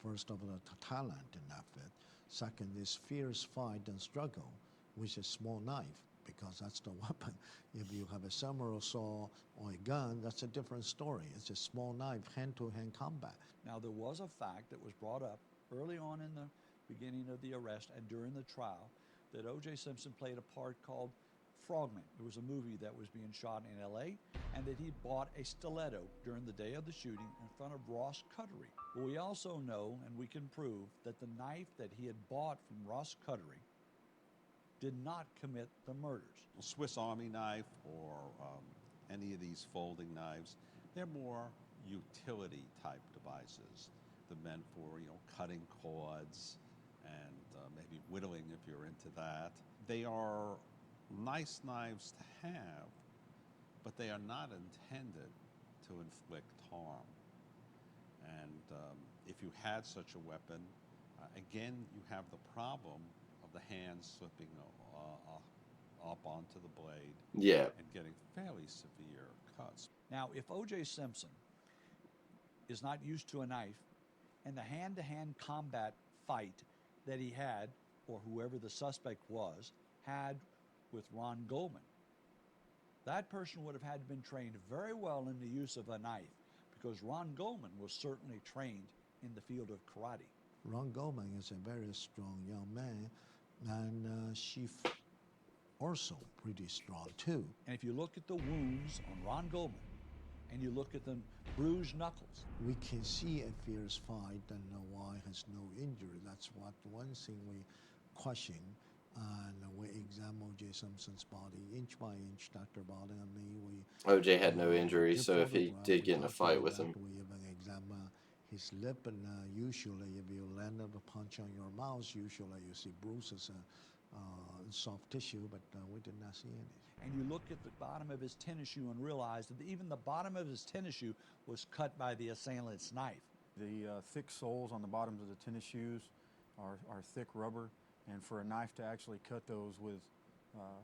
first of all, talent in that fit. Second is fierce fight and struggle with a small knife, because that's the weapon. If you have a samurai saw or a gun, that's a different story. It's a small knife, hand-to-hand combat. Now, there was a fact that was brought up early on in the beginning of the arrest and during the trial that O.J. Simpson played a part called Frogman. There was a movie that was being shot in L.A., and that he bought a stiletto during the day of the shooting in front of Ross Cuttery. Well, we also know, and we can prove, that the knife that he had bought from Ross Cuttery did not commit the murders. A Swiss Army knife or any of these folding knives, they're more utility type devices. They're meant for, cutting cords and maybe whittling if you're into that. They are nice knives to have, but they are not intended to inflict harm. And if you had such a weapon, again, you have the problem of the hand slipping up onto the blade, Yeah, and getting fairly severe cuts. Now, if O.J. Simpson is not used to a knife, and the hand-to-hand combat fight that he had, or whoever the suspect was, had with Ron Goldman, that person would have had to been trained very well in the use of a knife, because Ron Goldman was certainly trained in the field of karate. Ron Goldman is a very strong young man, and she also pretty strong too. And if you look at the wounds on Ron Goldman, and you look at the bruised knuckles, we can see a fierce fight, and why has no injury. That's what one thing we question. And we examine O.J. Simpson's body inch by inch, Dr. Body and me. OJ had no injury, so if he did get in a fight with him. We even examine his lip, and usually if you land a punch on your mouth, usually you see bruises and soft tissue, but we did not see any. And you look at the bottom of his tennis shoe and realize that even the bottom of his tennis shoe was cut by the assailant's knife. The thick soles on the bottoms of the tennis shoes are thick rubber, and for a knife to actually cut those with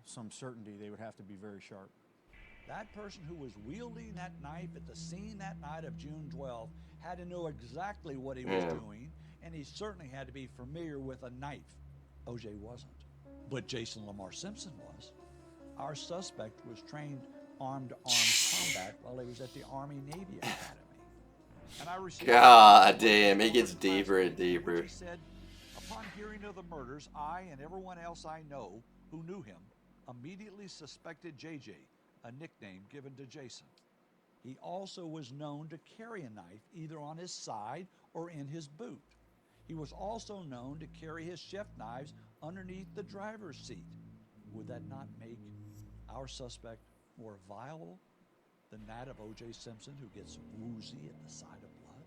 some certainty, they would have to be very sharp. That person who was wielding that knife at the scene that night of June 12th had to know exactly what he was doing, and he certainly had to be familiar with a knife. O.J. wasn't, but Jason Lamar Simpson was. Our suspect was trained armed-to-armed combat while he was at the Army-Navy Academy. And I received God damn, it gets deeper and deeper. He said, upon hearing of the murders, I and everyone else I know who knew him immediately suspected JJ, a nickname given to Jason. He also was known to carry a knife either on his side or in his boot. He was also known to carry his chef knives underneath the driver's seat. Would that not make our suspect more viable than that of O.J. Simpson, who gets woozy at the sight of blood?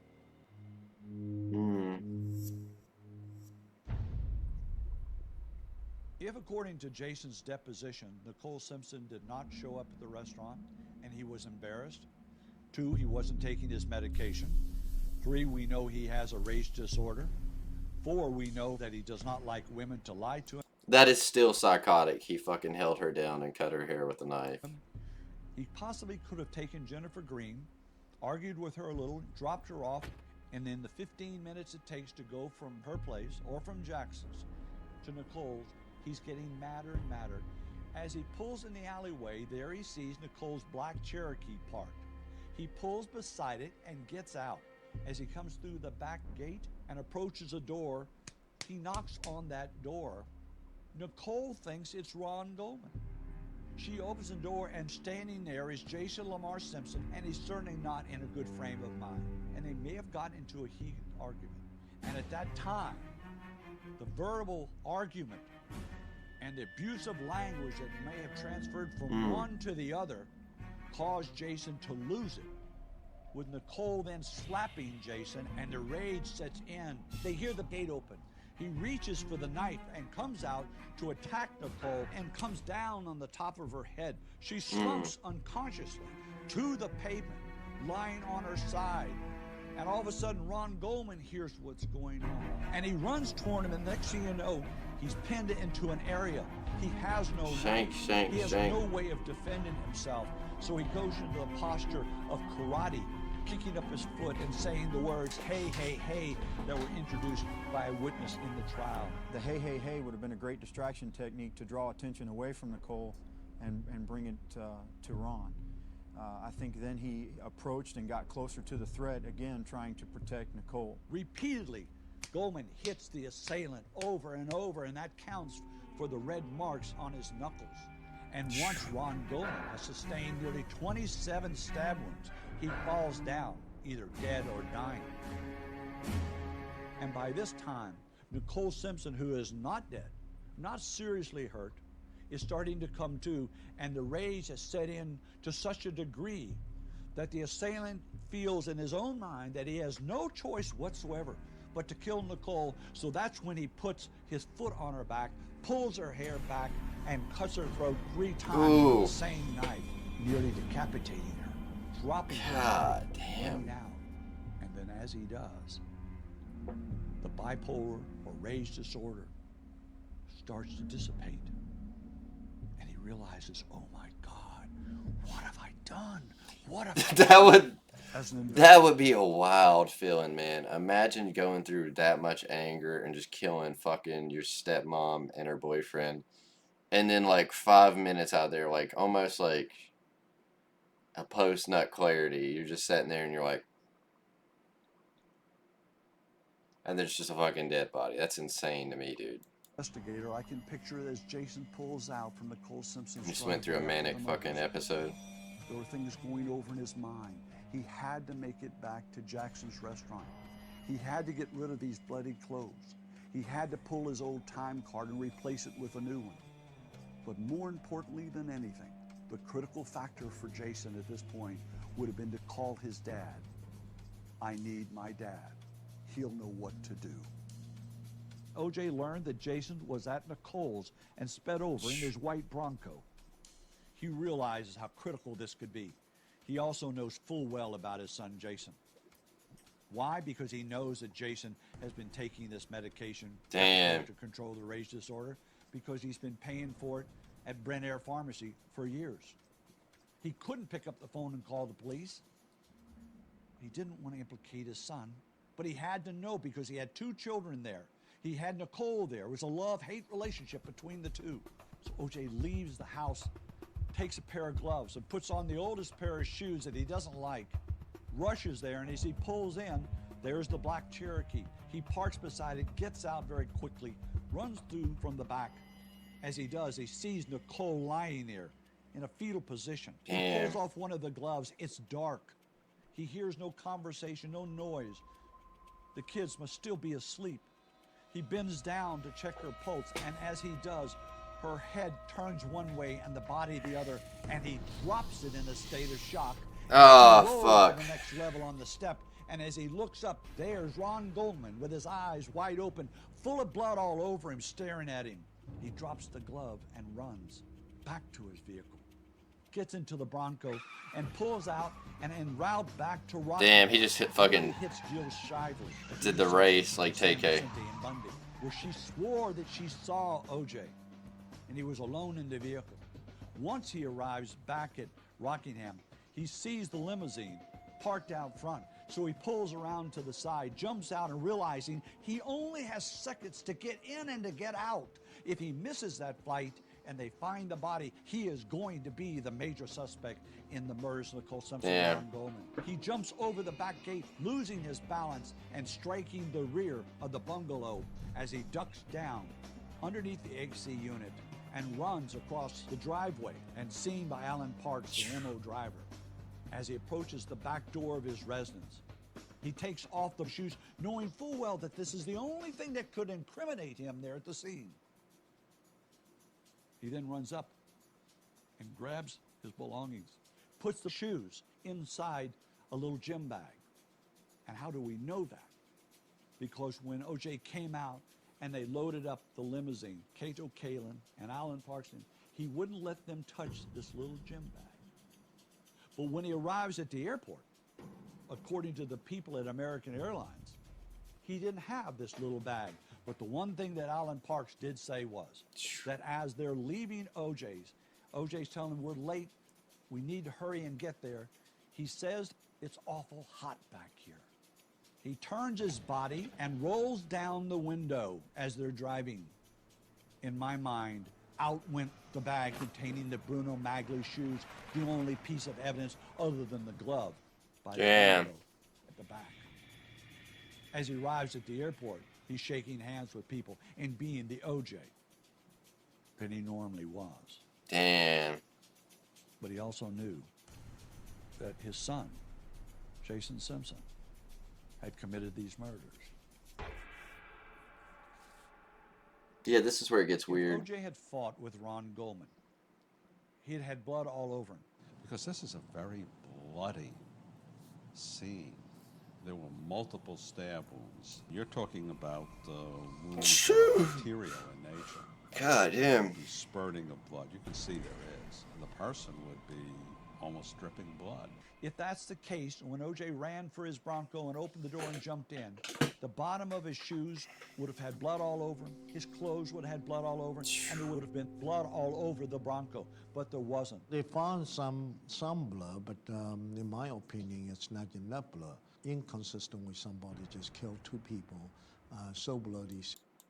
If, according to Jason's deposition, Nicole Simpson did not show up at the restaurant and he was embarrassed, 2, he wasn't taking his medication, 3, we know he has a rage disorder, 4, we know that he does not like women to lie to him. That is still psychotic. He fucking held her down and cut her hair with a knife. He possibly could have taken Jennifer Green, argued with her a little, dropped her off, and in the 15 minutes it takes to go from her place or from Jackson's to Nicole's, he's getting madder and madder. As he pulls in the alleyway, there he sees Nicole's black Cherokee parked. He pulls beside it and gets out. As he comes through the back gate and approaches a door, he knocks on that door. Nicole thinks it's Ron Goldman. She opens the door, and standing there is Jason Lamar Simpson, and he's certainly not in a good frame of mind. And they may have gotten into a heated argument. And at that time, the verbal argument and the abusive language that may have transferred from one to the other caused Jason to lose it, with Nicole then slapping Jason, and the rage sets in. They hear the gate open. He reaches for the knife and comes out to attack Nicole and comes down on the top of her head. She slumps unconsciously to the pavement, lying on her side. And all of a sudden, Ron Goldman hears what's going on. And he runs toward him, and next thing you know, he's pinned into an area. He has no knife. He has no way of defending himself. So he goes into the posture of karate, kicking up his foot and saying the words, hey, hey, hey, that were introduced by a witness in the trial. The hey, hey, hey would have been a great distraction technique to draw attention away from Nicole and bring it to Ron. I think then he approached and got closer to the threat, again trying to protect Nicole. Repeatedly, Goldman hits the assailant over and over, and that counts for the red marks on his knuckles. And once Ron Goldman has sustained nearly 27 stab wounds, he falls down, either dead or dying. And by this time, Nicole Simpson, who is not dead, not seriously hurt, is starting to come to, and the rage has set in to such a degree that the assailant feels in his own mind that he has no choice whatsoever but to kill Nicole. So that's when he puts his foot on her back, pulls her hair back, and cuts her throat 3 times with the same knife, nearly decapitating her, dropping her God body, damn. running out. And then as he does, the bipolar or rage disorder starts to dissipate. And he realizes, oh my God, what have I done? What have I done? That would be a wild feeling, man. Imagine going through that much anger and just killing fucking your stepmom and her boyfriend. And then like 5 minutes out there, like almost like a post-nut clarity. You're just sitting there and you're like, and there's just a fucking dead body. That's insane to me, dude. Investigator, I can picture it as Jason pulls out from Nicole Simpson's Just went through a driveway after manic the fucking murders. episode. There were things going over in his mind. He had to make it back to Jackson's restaurant. He had to get rid of these bloody clothes. He had to pull his old time card and replace it with a new one. But more importantly than anything, the critical factor for Jason at this point would have been to call his dad. I need my dad. He'll know what to do. OJ learned that Jason was at Nicole's and sped over in his white Bronco. He realizes how critical this could be. He also knows full well about his son, Jason. Why? Because he knows that Jason has been taking this medication Damn. to control the rage disorder, because he's been paying for it at Brent Air Pharmacy for years. He couldn't pick up the phone and call the police. He didn't want to implicate his son, but he had to know because he had 2 children there. He had Nicole there. It was a love-hate relationship between the two. So OJ leaves the house, takes a pair of gloves, and puts on the oldest pair of shoes that he doesn't like, rushes there, and as he pulls in, there's the black Cherokee. He parks beside it, gets out very quickly, runs through from the back. As he does, he sees Nicole lying there in a fetal position. He pulls off one of the gloves. It's dark. He hears no conversation, no noise. The kids must still be asleep. He bends down to check her pulse, and as he does, her head turns one way and the body the other, and he drops it in a state of shock. Oh, He rolls fuck. to the next level on the step, and as he looks up, there's Ron Goldman with his eyes wide open, full of blood all over him, staring at him. He drops the glove and runs back to his vehicle, gets into the Bronco, and pulls out and en route back to Rocky. Damn, he just hit fucking. Hits Jill Shively. Did the race like San TK. Vicente and Bundy, where she swore that she saw OJ, and he was alone in the vehicle. Once he arrives back at Rockingham, he sees the limousine parked out front. So he pulls around to the side, jumps out, and realizing he only has seconds to get in and to get out. If he misses that flight and they find the body, he is going to be the major suspect in the murders of Nicole Simpson and Ron Goldman. He jumps over the back gate, losing his balance and striking the rear of the bungalow as he ducks down underneath the AC unit and runs across the driveway and seen by Alan Parks, the limo driver. As he approaches the back door of his residence, he takes off the shoes, knowing full well that this is the only thing that could incriminate him there at the scene. He then runs up and grabs his belongings, puts the shoes inside a little gym bag. And how do we know that? Because when OJ came out and they loaded up the limousine, Cato Kalin and Alan Parkson, he wouldn't let them touch this little gym bag. But when he arrives at the airport, according to the people at American Airlines, he didn't have this little bag. But the one thing that Alan Parks did say was that as they're leaving OJ's telling them, we're late, we need to hurry and get there. He says, it's awful hot back here. He turns his body and rolls down the window as they're driving. In my mind, out went the bag containing the Bruno Magli shoes, the only piece of evidence other than the glove by the window at the back. As he arrives at the airport, he's shaking hands with people and being the OJ that he normally was. Damn. But he also knew that his son, Jason Simpson, had committed these murders. Yeah, this is where it gets If weird. O.J. had fought with Ron Goldman, he'd had blood all over him. Because this is a very bloody scene. There were multiple stab wounds. You're talking about wounds that are arterial in nature. God damn. Be spurting of blood. You can see there is. And the person would be almost dripping blood. If that's the case, when O.J. ran for his Bronco and opened the door and jumped in, the bottom of his shoes would have had blood all over him, his clothes would have had blood all over him, and there would have been blood all over the Bronco, but there wasn't. They found some blood, but in my opinion, it's not enough blood. Inconsistent with somebody just killed 2 people, so bloody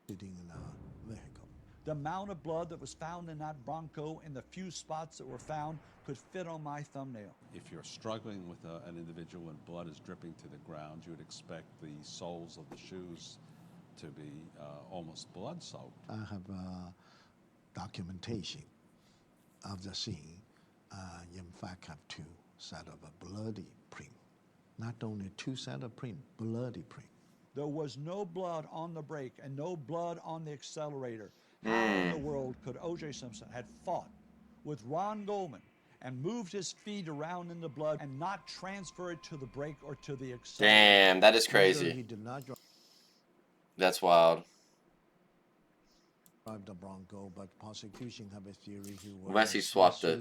sitting in a vehicle. The amount of blood that was found in that Bronco and the few spots that were found could fit on my thumbnail. If you're struggling with an individual and blood is dripping to the ground, you would expect the soles of the shoes to be almost blood-soaked. I have documentation of the scene. In fact, have 2 set of a bloody print. Not only 2 set of print, bloody print. There was no blood on the brake and no blood on the accelerator. How in the world could O.J. Simpson have fought with Ron Goldman and moved his feet around in the blood and not transfer it to the brake or to the accelerator? Damn, that is He crazy. did not That's wild. drive the Bronco, but prosecution have a theory he was Unless he swapped the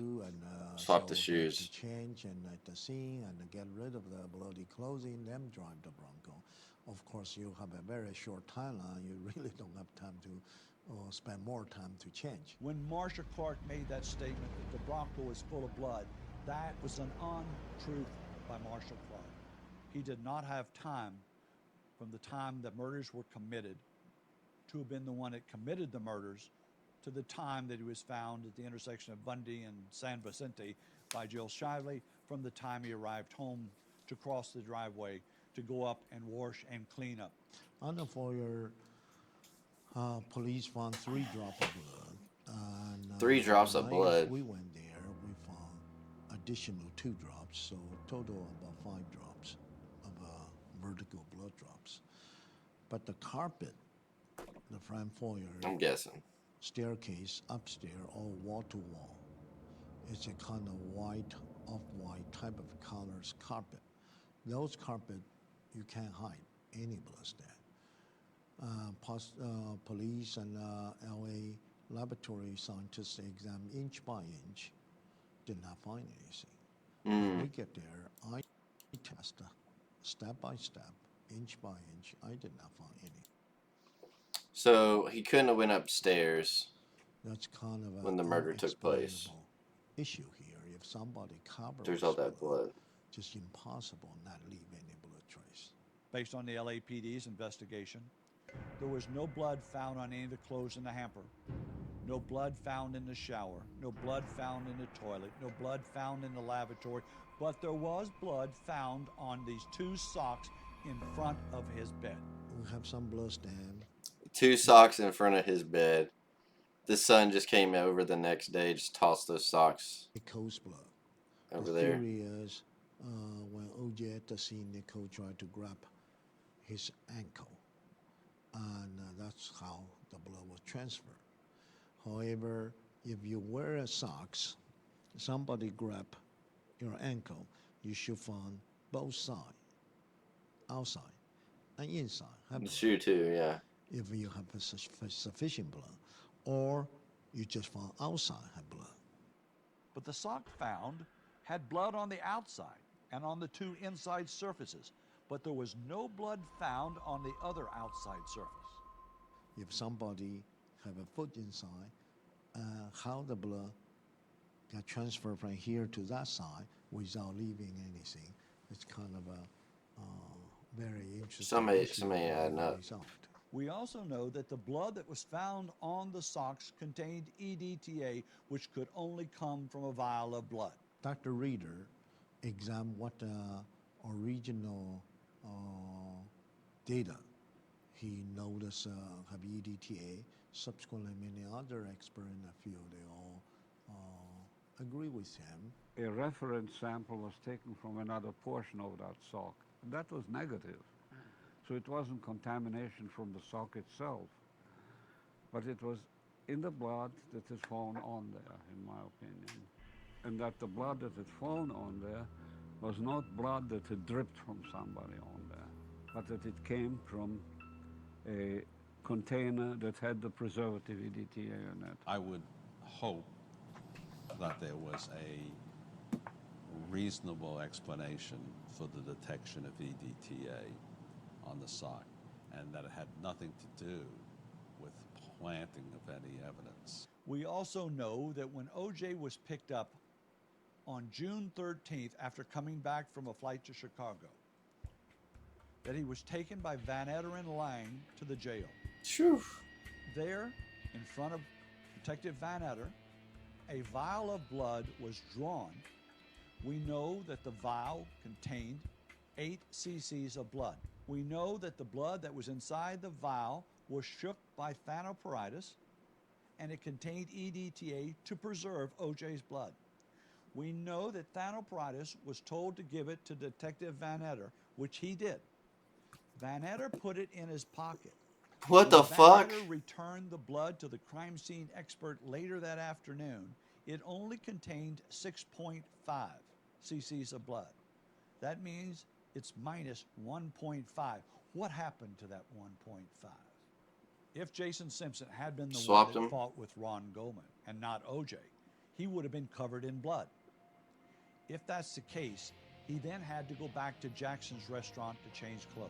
so shoes. he change and at the scene and get rid of the bloody clothing, then drive the Bronco. Of course, you have a very short timeline. You really don't have time to spend more time to change. When Marshall Clark made that statement that the Bronco was full of blood, that was an untruth by Marshall Clark. He did not have time from the time the murders were committed to have been the one that committed the murders to the time that he was found at the intersection of Bundy and San Vicente by Jill Shively, from the time he arrived home to cross the driveway to go up and wash and clean up. On the foyer, police found 3 drops of blood. And, 3 drops of blood. We went there, we found additional 2 drops, so total about 5 drops of vertical blood drops. But the carpet, the front foyer, I'm guessing, staircase, upstairs, all wall to wall. It's a kind of white, off-white type of colors carpet. Those carpet, you can't hide any blood stain. Police and LA laboratory scientists examined inch by inch, did not find anything. When we get there, I test step by step, inch by inch. I did not find any. So he couldn't have went upstairs. That's kind of when the murder took place. Issue here. If somebody covers There's all that blood. Just impossible not leave any blood trace. Based on the LAPD's investigation, there was no blood found on any of the clothes in the hamper, no blood found in the shower, no blood found in the toilet, no blood found in the lavatory, but there was blood found on these 2 socks in front of his bed. We have some blood stain. 2 socks in front of his bed. The son just came over the next day, just tossed those socks Nico's blood. over the there. theory is when O.J. at the scene, Nico tried to grab his ankle, and that's how the blood was transferred. However, if you wear socks, somebody grab your ankle, you should find both sides, outside and inside. The shoe too, yeah. If you have sufficient blood, or you just found outside have blood. But the sock found had blood on the outside and on the 2 inside surfaces, but there was no blood found on the other outside surface. If somebody have a foot inside, how the blood got transferred from here to that side without leaving anything, it's kind of a very interesting Somebody adding up. We also know that the blood that was found on the socks contained EDTA, which could only come from a vial of blood. Dr. Reeder examined what the original data he noticed have EDTA. Subsequently, many other experts in the field, they all agree with him. A reference sample was taken from another portion of that sock. That was negative. So it wasn't contamination from the sock itself. but it was in the blood that is found on there, in my opinion. And that the blood that is found on there was not blood that had dripped from somebody on there, but that it came from a container that had the preservative EDTA in it. I would hope that there was a reasonable explanation for the detection of EDTA on the sock, and that it had nothing to do with planting of any evidence. We also know that when O.J. was picked up on June 13th after coming back from a flight to Chicago, that he was taken by Van Etter and Lang to the jail. Phew. There, in front of Detective Van Etter, a vial of blood was drawn. We know that the vial contained 8 cc's of blood. We know that the blood that was inside the vial was shook by thanoporitis, and it contained EDTA to preserve O.J.'s blood. We know that thanoporitis was told to give it to Detective Van Etter, which he did. Van Etter put it in his pocket. What the fuck? Van Etter returned the blood to the crime scene expert later that afternoon. It only contained 6.5 cc's of blood. That means it's minus 1.5. What happened to that 1.5? If Jason Simpson had been the Swapped one that him. fought with Ron Goldman and not O.J., he would have been covered in blood. If that's the case, he then had to go back to Jackson's restaurant to change clothes.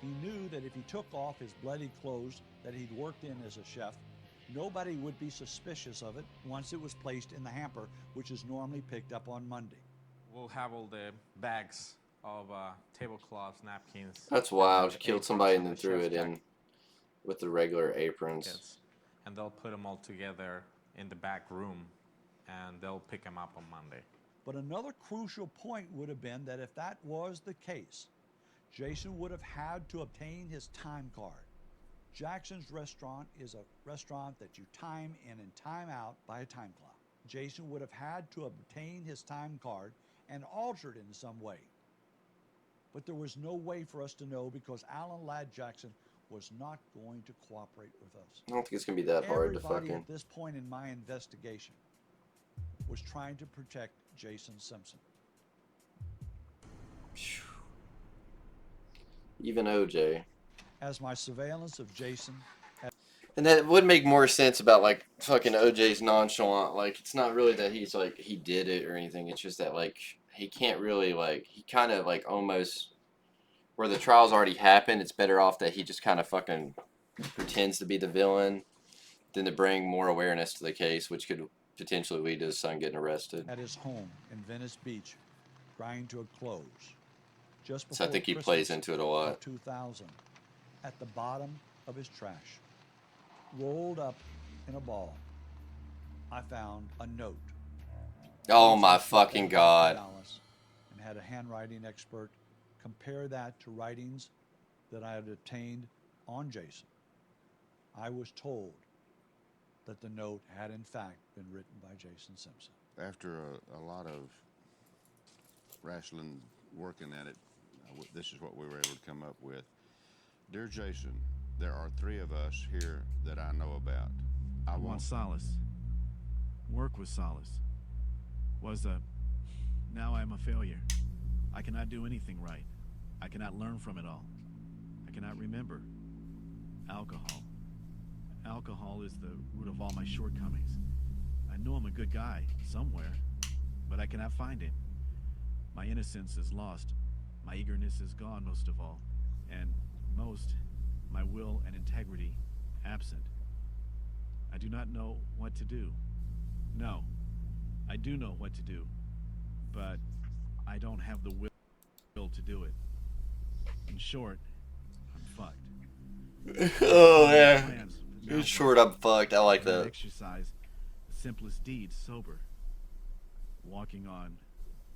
He knew that if he took off his bloody clothes that he'd worked in as a chef, nobody would be suspicious of it once it was placed in the hamper, which is normally picked up on Monday. We'll have all the bags of tablecloths, napkins. That's and wild. the Killed aprons somebody and the then threw chef's it in with the regular aprons. jackets. And they'll put them all together in the back room, and they'll pick them up on Monday. But another crucial point would have been that if that was the case, Jason would have had to obtain his time card. Jackson's restaurant is a restaurant that you time in and time out by a time clock. Jason would have had to obtain his time card and alter it in some way. But there was no way for us to know because Alan Ladd Jackson was not going to cooperate with us. I don't think it's gonna be that hard to Everybody fucking. at this point in my investigation was trying to protect Jason Simpson. Even OJ. As my surveillance of Jason had And that would make more sense about like fucking OJ's nonchalant. Like it's not really that he's like he did it or anything. It's just that like he can't really like he kind of like almost where the trial's already happened. It's better off that he just kind of fucking pretends to be the villain than to bring more awareness to the case, which could potentially lead to his son getting arrested. at his home in Venice Beach, grind to a close. Just So before I think he Christmas plays into it a lot. of 2000, at the bottom of his trash, rolled up in a ball, I found a note. Oh my Jason fucking sent god. to Dallas and had a handwriting expert compare that to writings that I had obtained on Jason. I was told that the note had in fact been written by Jason Simpson. After a lot of wrestling, working at it, this is what we were able to come up with. Dear Jason, there are 3 of us here that I know about. I want solace. Work with solace. Now I am a failure. I cannot do anything right. I cannot learn from it all. I cannot remember. Alcohol. Alcohol is the root of all my shortcomings. I know I'm a good guy somewhere, but I cannot find it. My innocence is lost. My eagerness is gone most of all. And most, my will and integrity absent. I do not know what to do. No, I do know what to do, but I don't have the will to do it. In short, I'm fucked. Oh yeah. Plans, but In now short, what? I'm fucked. I like An that. exercise, the simplest deed, sober. Walking on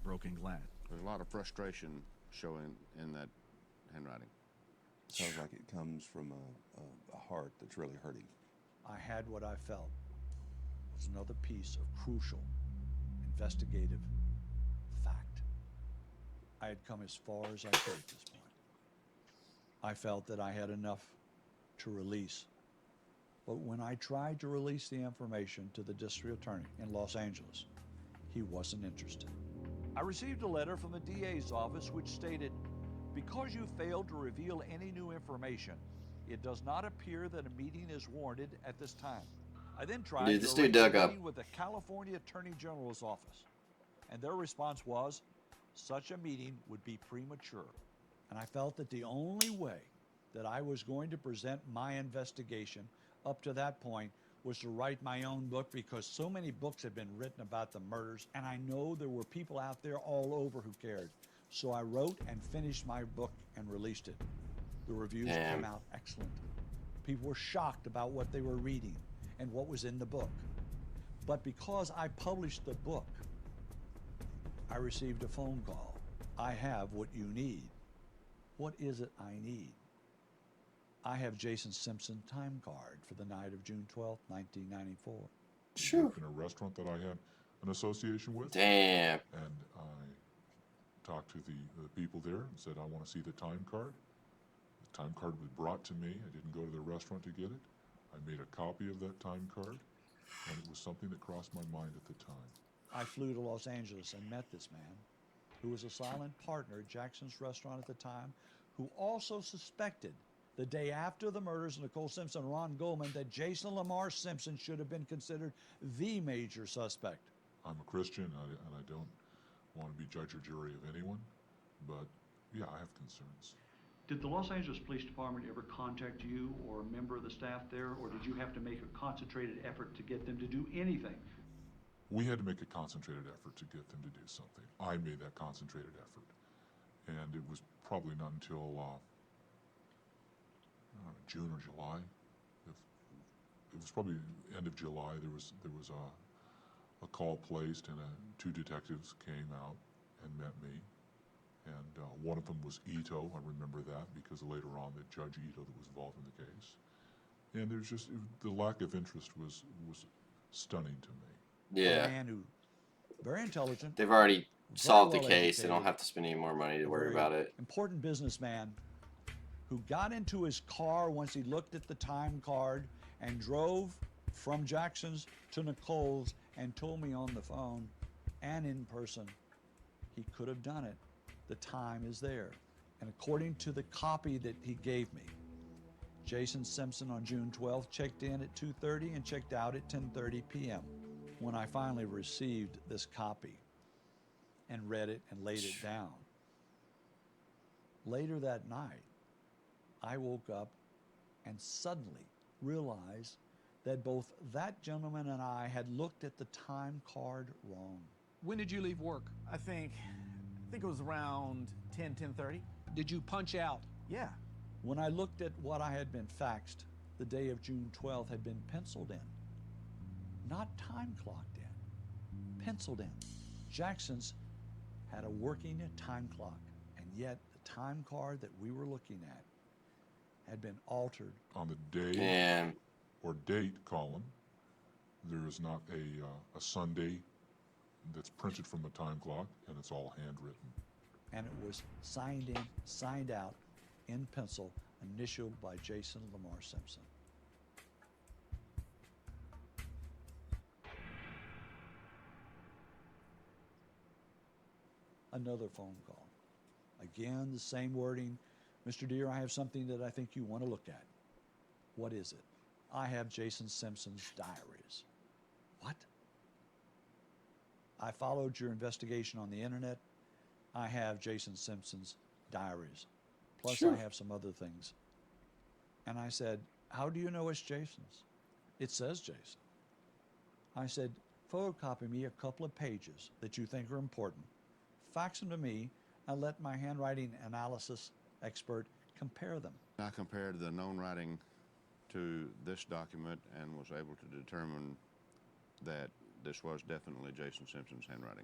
broken glass. There's a lot of frustration showing in that handwriting. Sounds like it comes from a heart that's really hurting. I had what I felt was another piece of crucial investigative fact. I had come as far as I could at this point. I felt that I had enough to release But when I tried to release the information to the district attorney in Los Angeles, he wasn't interested. I received a letter from the DA's office which stated, because you failed to reveal any new information, it does not appear that a meeting is warranted at this time. I then tried Dude, to this dude arrange a dug up. meeting with the California Attorney General's office, and their response was, such a meeting would be premature. And I felt that the only way that I was going to present my investigation up to that point was to write my own book, because so many books had been written about the murders, and I know there were people out there all over who cared. So I wrote and finished my book and released it. The reviews Damn. came out excellent. People were shocked about what they were reading and what was in the book. But because I published the book, I received a phone call. I have what you need. What is it I need? I have Jason Simpson time card for the night of June 12th, 1994. Sure. In a restaurant that I had an association with. Damn. And I talked to the people there and said, I want to see the time card. The time card was brought to me. I didn't go to the restaurant to get it. I made a copy of that time card, and it was something that crossed my mind at the time. I flew to Los Angeles and met this man, who was a silent partner at Jackson's restaurant at the time, who also suspected the day after the murders of Nicole Simpson and Ron Goldman that Jason Lamar Simpson should have been considered the major suspect. I'm a Christian, and I don't want to be judge or jury of anyone, but yeah, I have concerns. Did the Los Angeles Police Department ever contact you or a member of the staff there, or did you have to make a concentrated effort to get them to do anything? We had to make a concentrated effort to get them to do something. I made that concentrated effort, and it was probably not until June or July. It was probably end of July. There was a call placed, and two detectives came out and met me. And one of them was Ito. I remember that because later on, the Judge Ito that was involved in the case. And there's just the lack of interest was stunning to me. Yeah. A man who, very intelligent. They've already solved the well case. They don't educated, have to spend any more money to a worry very about it. Important businessman who got into his car once he looked at the time card and drove from Jackson's to Nicole's and told me on the phone and in person he could have done it. The time is there. And according to the copy that he gave me, Jason Simpson on June 12th checked in at 2:30 and checked out at 10:30 p.m. when I finally received this copy and read it and laid it down. Later that night, I woke up and suddenly realized that both that gentleman and I had looked at the time card wrong. When did you leave work? I think it was around 10:30. Did you punch out? Yeah. When I looked at what I had been faxed, the day of June 12th had been penciled in, not time clocked in, penciled in. Jackson's had a working time clock, and yet the time card that we were looking at had been altered. On the day Damn. or date column, there is not a Sunday that's printed from a time clock, and it's all handwritten. And it was signed in, signed out in pencil, initialed by Jason Lamar Simpson. Another phone call. Again, the same wording. Mr. Deere, I have something that I think you want to look at. What is it? I have Jason Simpson's diaries. What? I followed your investigation on the internet. I have Jason Simpson's diaries. Plus, Sure. I have some other things. And I said, how do you know it's Jason's? It says Jason. I said, photocopy me a couple of pages that you think are important. Fax them to me and let my handwriting analysis expert compare them. I compared the known writing to this document and was able to determine that this was definitely Jason Simpson's handwriting.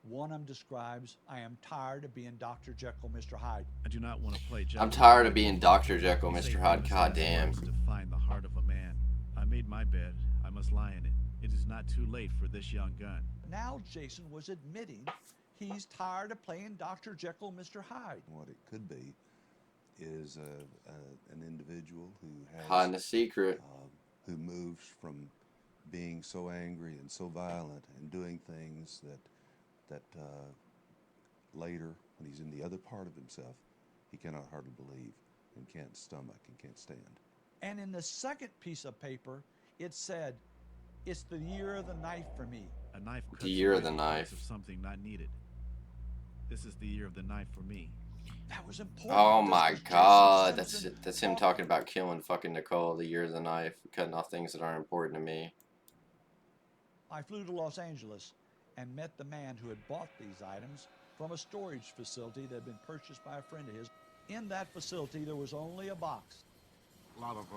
One of them describes, I am tired of being Dr. Jekyll, Mr. Hyde. I do not want to play Jekyll. I'm tired of being Dr. Jekyll, You say Mr. Hyde. famous God last damn. words to find the heart of a man. I made my bed. I must lie in it. It is not too late for this young gun. Now Jason was admitting he's tired of playing Dr. Jekyll, Mr. Hyde. What it could be is an individual who has Hiding a secret. who moves from being so angry and so violent and doing things that later, when he's in the other part of himself, he cannot hardly believe and can't stomach and can't stand. And in the second piece of paper, it said, "It's the year of the knife for me." A knife cuts The year away of the parts knife. of something not needed. This is the year of the knife for me. That was important. Oh This my was Jason God, Simpson that's him talking about killing fucking Nicole. The year of the knife, cutting off things that aren't important to me. I flew to Los Angeles and met the man who had bought these items from a storage facility that had been purchased by a friend of his. In that facility, there was only a box. A lot of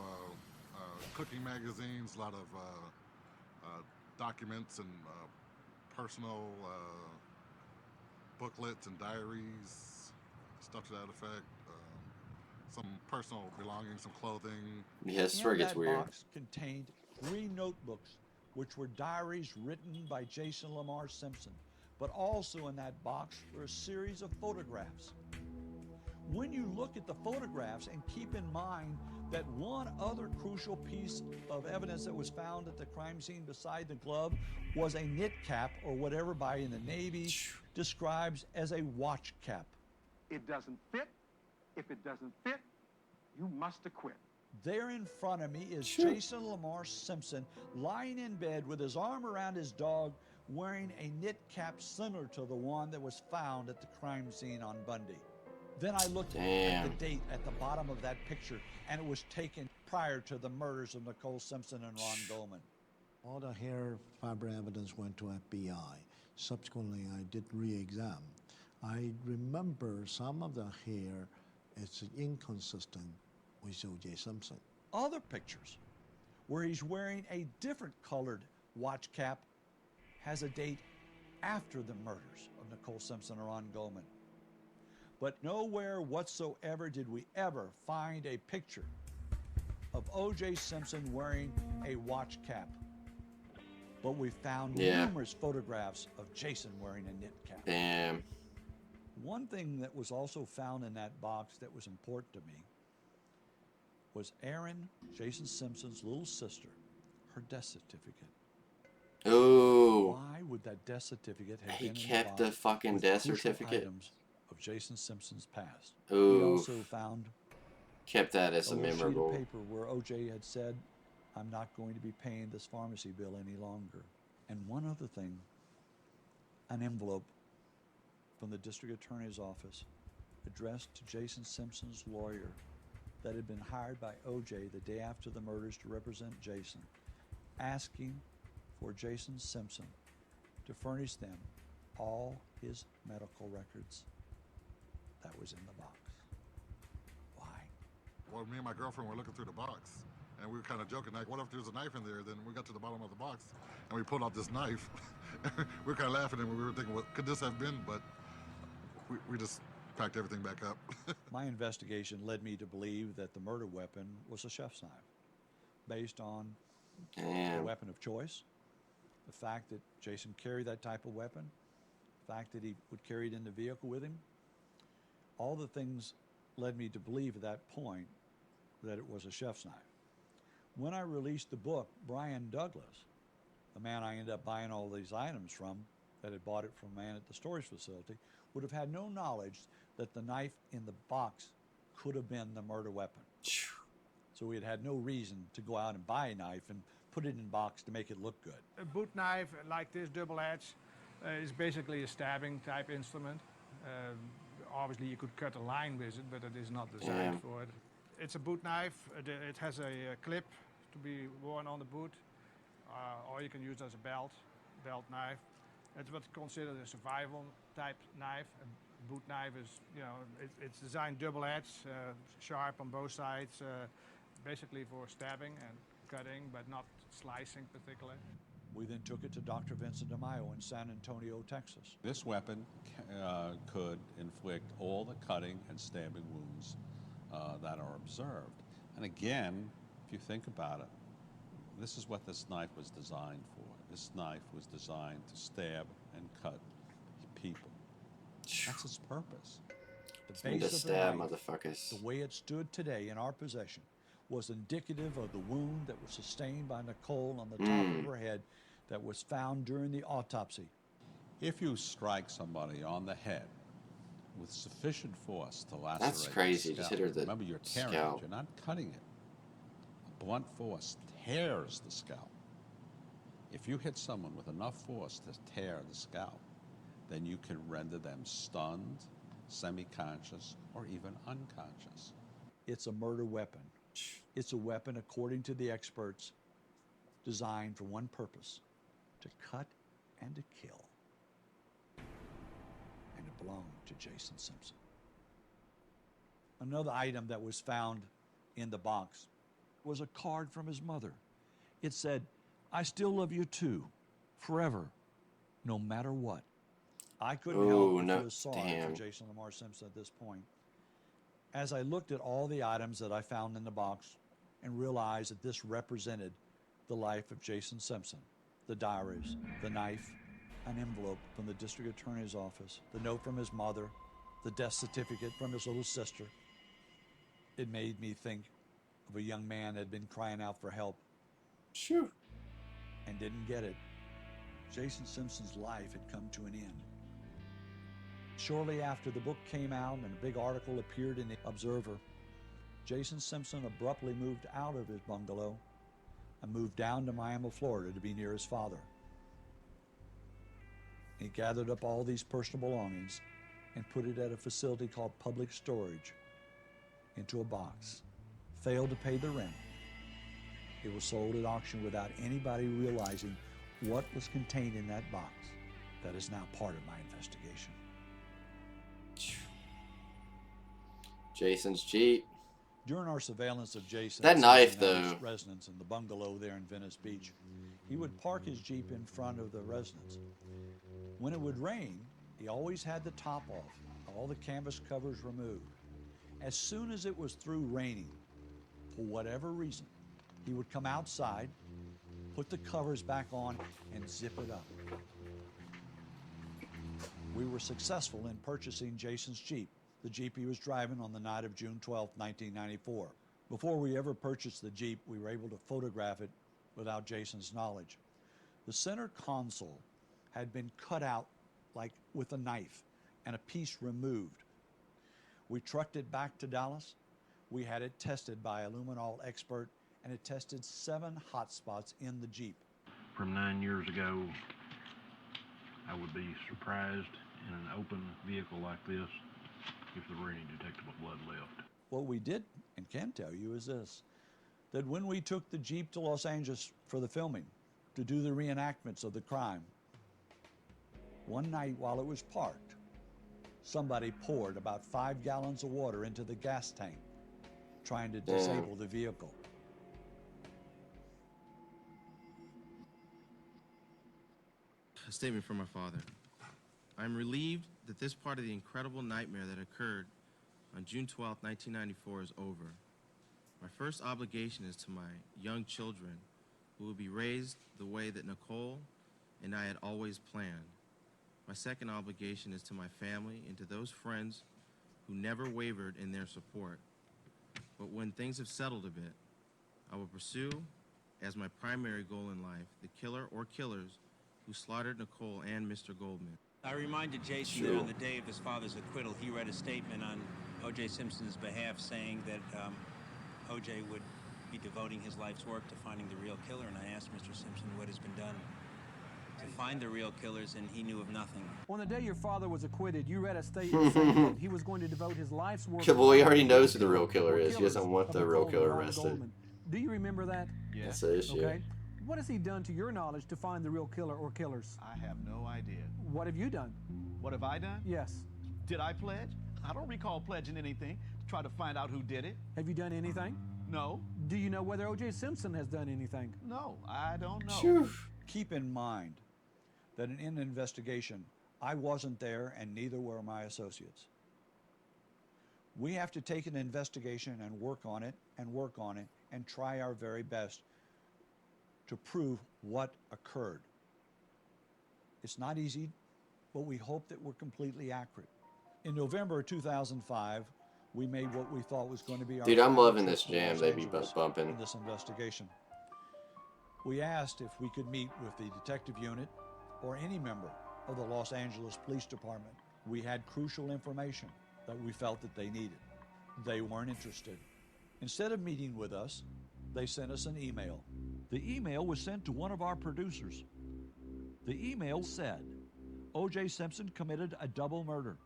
cooking magazines, a lot of documents and personal booklets and diaries, stuff to that effect. Some personal belongings, some clothing. Yeah, this story gets weird. That box contained 3 notebooks, which were diaries written by Jason Lamar Simpson. But also in that box were a series of photographs. When you look at the photographs and keep in mind that one other crucial piece of evidence that was found at the crime scene beside the glove was a knit cap, or what everybody in the Navy describes as a watch cap. It doesn't fit. If it doesn't fit, you must acquit. There in front of me is Jason Lamar Simpson lying in bed with his arm around his dog, wearing a knit cap similar to the one that was found at the crime scene on Bundy. Then I looked at the date at the bottom of that picture, and it was taken prior to the murders of Nicole Simpson and Ron Goldman. All the hair fiber evidence went to FBI. Subsequently, I did re-exam. I remember some of the hair is inconsistent with O.J. Simpson. Other pictures where he's wearing a different colored watch cap has a date after the murders of Nicole Simpson and Ron Goldman. But nowhere whatsoever did we ever find a picture of O.J. Simpson wearing a watch cap. But we found numerous photographs of Jason wearing a knit cap. Damn. One thing that was also found in that box that was important to me was Erin, Jason Simpson's little sister, her death certificate. Ooh. Why would that death certificate have He been kept in the the box fucking with death crucial certificate? items of Jason Simpson's past? Ooh. We also found kept that as a little memorable. sheet of paper where O.J. had said, "I'm not going to be paying this pharmacy bill any longer." And one other thing, an envelope from the district attorney's office addressed to Jason Simpson's lawyer that had been hired by O.J. the day after the murders to represent Jason, asking for Jason Simpson to furnish them all his medical records. That was in the box. Why? Well, me and my girlfriend were looking through the box, and we were kind of joking, like, what if there's a knife in there? Then we got to the bottom of the box, and we pulled out this knife. We were kind of laughing, and we were thinking, what could this have been? But we just packed everything back up. My investigation led me to believe that the murder weapon was a chef's knife, based on the weapon of choice, the fact that Jason carried that type of weapon, the fact that he would carry it in the vehicle with him. All the things led me to believe at that point that it was a chef's knife. When I released the book, Brian Douglas, the man I ended up buying all these items from, that had bought it from a man at the storage facility, would have had no knowledge that the knife in the box could have been the murder weapon. So we had had no reason to go out and buy a knife and put it in a box to make it look good. A boot knife like this, double edge, is basically a stabbing type instrument. Obviously you could cut a line with it, but it is not designed for it. It's a boot knife. It has a clip to be worn on the boot, or you can use it as a belt knife. It's what's considered a survival type knife. A boot knife is, it's designed double edge, sharp on both sides, basically for stabbing and cutting, but not slicing particularly. We then took it to Dr. Vincent DeMaio in San Antonio, Texas. This weapon could inflict all the cutting and stabbing wounds that are observed. And again, if you think about it, this is what this knife was designed for. This knife was designed to stab and cut people. That's its purpose. The base of the knife, the way it stood today in our possession, was indicative of the wound that was sustained by Nicole on the top of her head that was found during the autopsy. If you strike somebody on the head with sufficient force to lacerate That's crazy. the Just scalp, hit her the remember you're tearing scalp. it, you're not cutting it. A blunt force tears the scalp. If you hit someone with enough force to tear the scalp, then you can render them stunned, semi-conscious, or even unconscious. It's a murder weapon. It's a weapon, according to the experts, designed for one purpose: to cut and to kill. And it belonged to Jason Simpson. Another item that was found in the box was a card from his mother. It said, "I still love you too, forever, no matter what." I couldn't help but feel sorry for Jason Lamar Simpson at this point. As I looked at all the items that I found in the box and realized that this represented the life of Jason Simpson, the diaries, the knife, an envelope from the district attorney's office, the note from his mother, the death certificate from his little sister, it made me think of a young man that had been crying out for help. Sure. And didn't get it. Jason Simpson's life had come to an end. Shortly after the book came out and a big article appeared in the Observer, Jason Simpson abruptly moved out of his bungalow and moved down to Miami, Florida to be near his father. He gathered up all these personal belongings and put it at a facility called Public Storage into a box. Failed to pay the rent. It was sold at auction without anybody realizing what was contained in that box. That is now part of my investigation. Jason's Jeep. During our surveillance of Jason, That knife, and his though. residence in the bungalow there in Venice Beach, he would park his Jeep in front of the residence. When it would rain, he always had the top off, all the canvas covers removed. As soon as it was through raining, for whatever reason, he would come outside, put the covers back on, and zip it up. We were successful in purchasing Jason's Jeep, the Jeep he was driving on the night of June 12, 1994. Before we ever purchased the Jeep, we were able to photograph it without Jason's knowledge. The center console had been cut out like with a knife and a piece removed. We trucked it back to Dallas. We had it tested by a luminol expert, and it tested 7 hot spots in the Jeep. From 9 years ago, I would be surprised in an open vehicle like this if there were any detectable blood left. What we did and can tell you is this, that when we took the Jeep to Los Angeles for the filming, to do the reenactments of the crime, one night while it was parked, somebody poured about 5 gallons of water into the gas tank, trying to disable the vehicle. A statement from my father. I am relieved that this part of the incredible nightmare that occurred on June 12, 1994 is over. My first obligation is to my young children, who will be raised the way that Nicole and I had always planned. My second obligation is to my family and to those friends who never wavered in their support. But when things have settled a bit, I will pursue, as my primary goal in life, the killer or killers who slaughtered Nicole and Mr. Goldman. I reminded Jason that on the day of his father's acquittal, he read a statement on O.J. Simpson's behalf saying that O.J. would be devoting his life's work to finding the real killer, and I asked Mr. Simpson what has been done to find the real killers, and he knew of nothing. On the day your father was acquitted, you read a statement saying that he was going to devote his life's work... Well, he already knows who the real killer is. He doesn't want the real killer arrested. Do you remember that? Yes. That's the issue. Okay. What has he done, to your knowledge, to find the real killer or killers? I have no idea. What have you done? What have I done? Yes. Did I pledge? I don't recall pledging anything to try to find out who did it. Have you done anything? No. Do you know whether O.J. Simpson has done anything? No, I don't know. Phew. Keep in mind that in an investigation, I wasn't there and neither were my associates. We have to take an investigation and work on it and try our very best to prove what occurred. It's not easy, but we hope that we're completely accurate. In November of 2005, We made what we thought was going to be our Dude, I'm final loving trip this to jam Los they be Angeles bumping. in this investigation. We asked if we could meet with the detective unit or any member of the Los Angeles Police Department. We had crucial information that we felt that they needed. They weren't interested. Instead of meeting with us, they sent us an email. The email was sent to one of our producers. The email said, O.J. Simpson committed a double murder.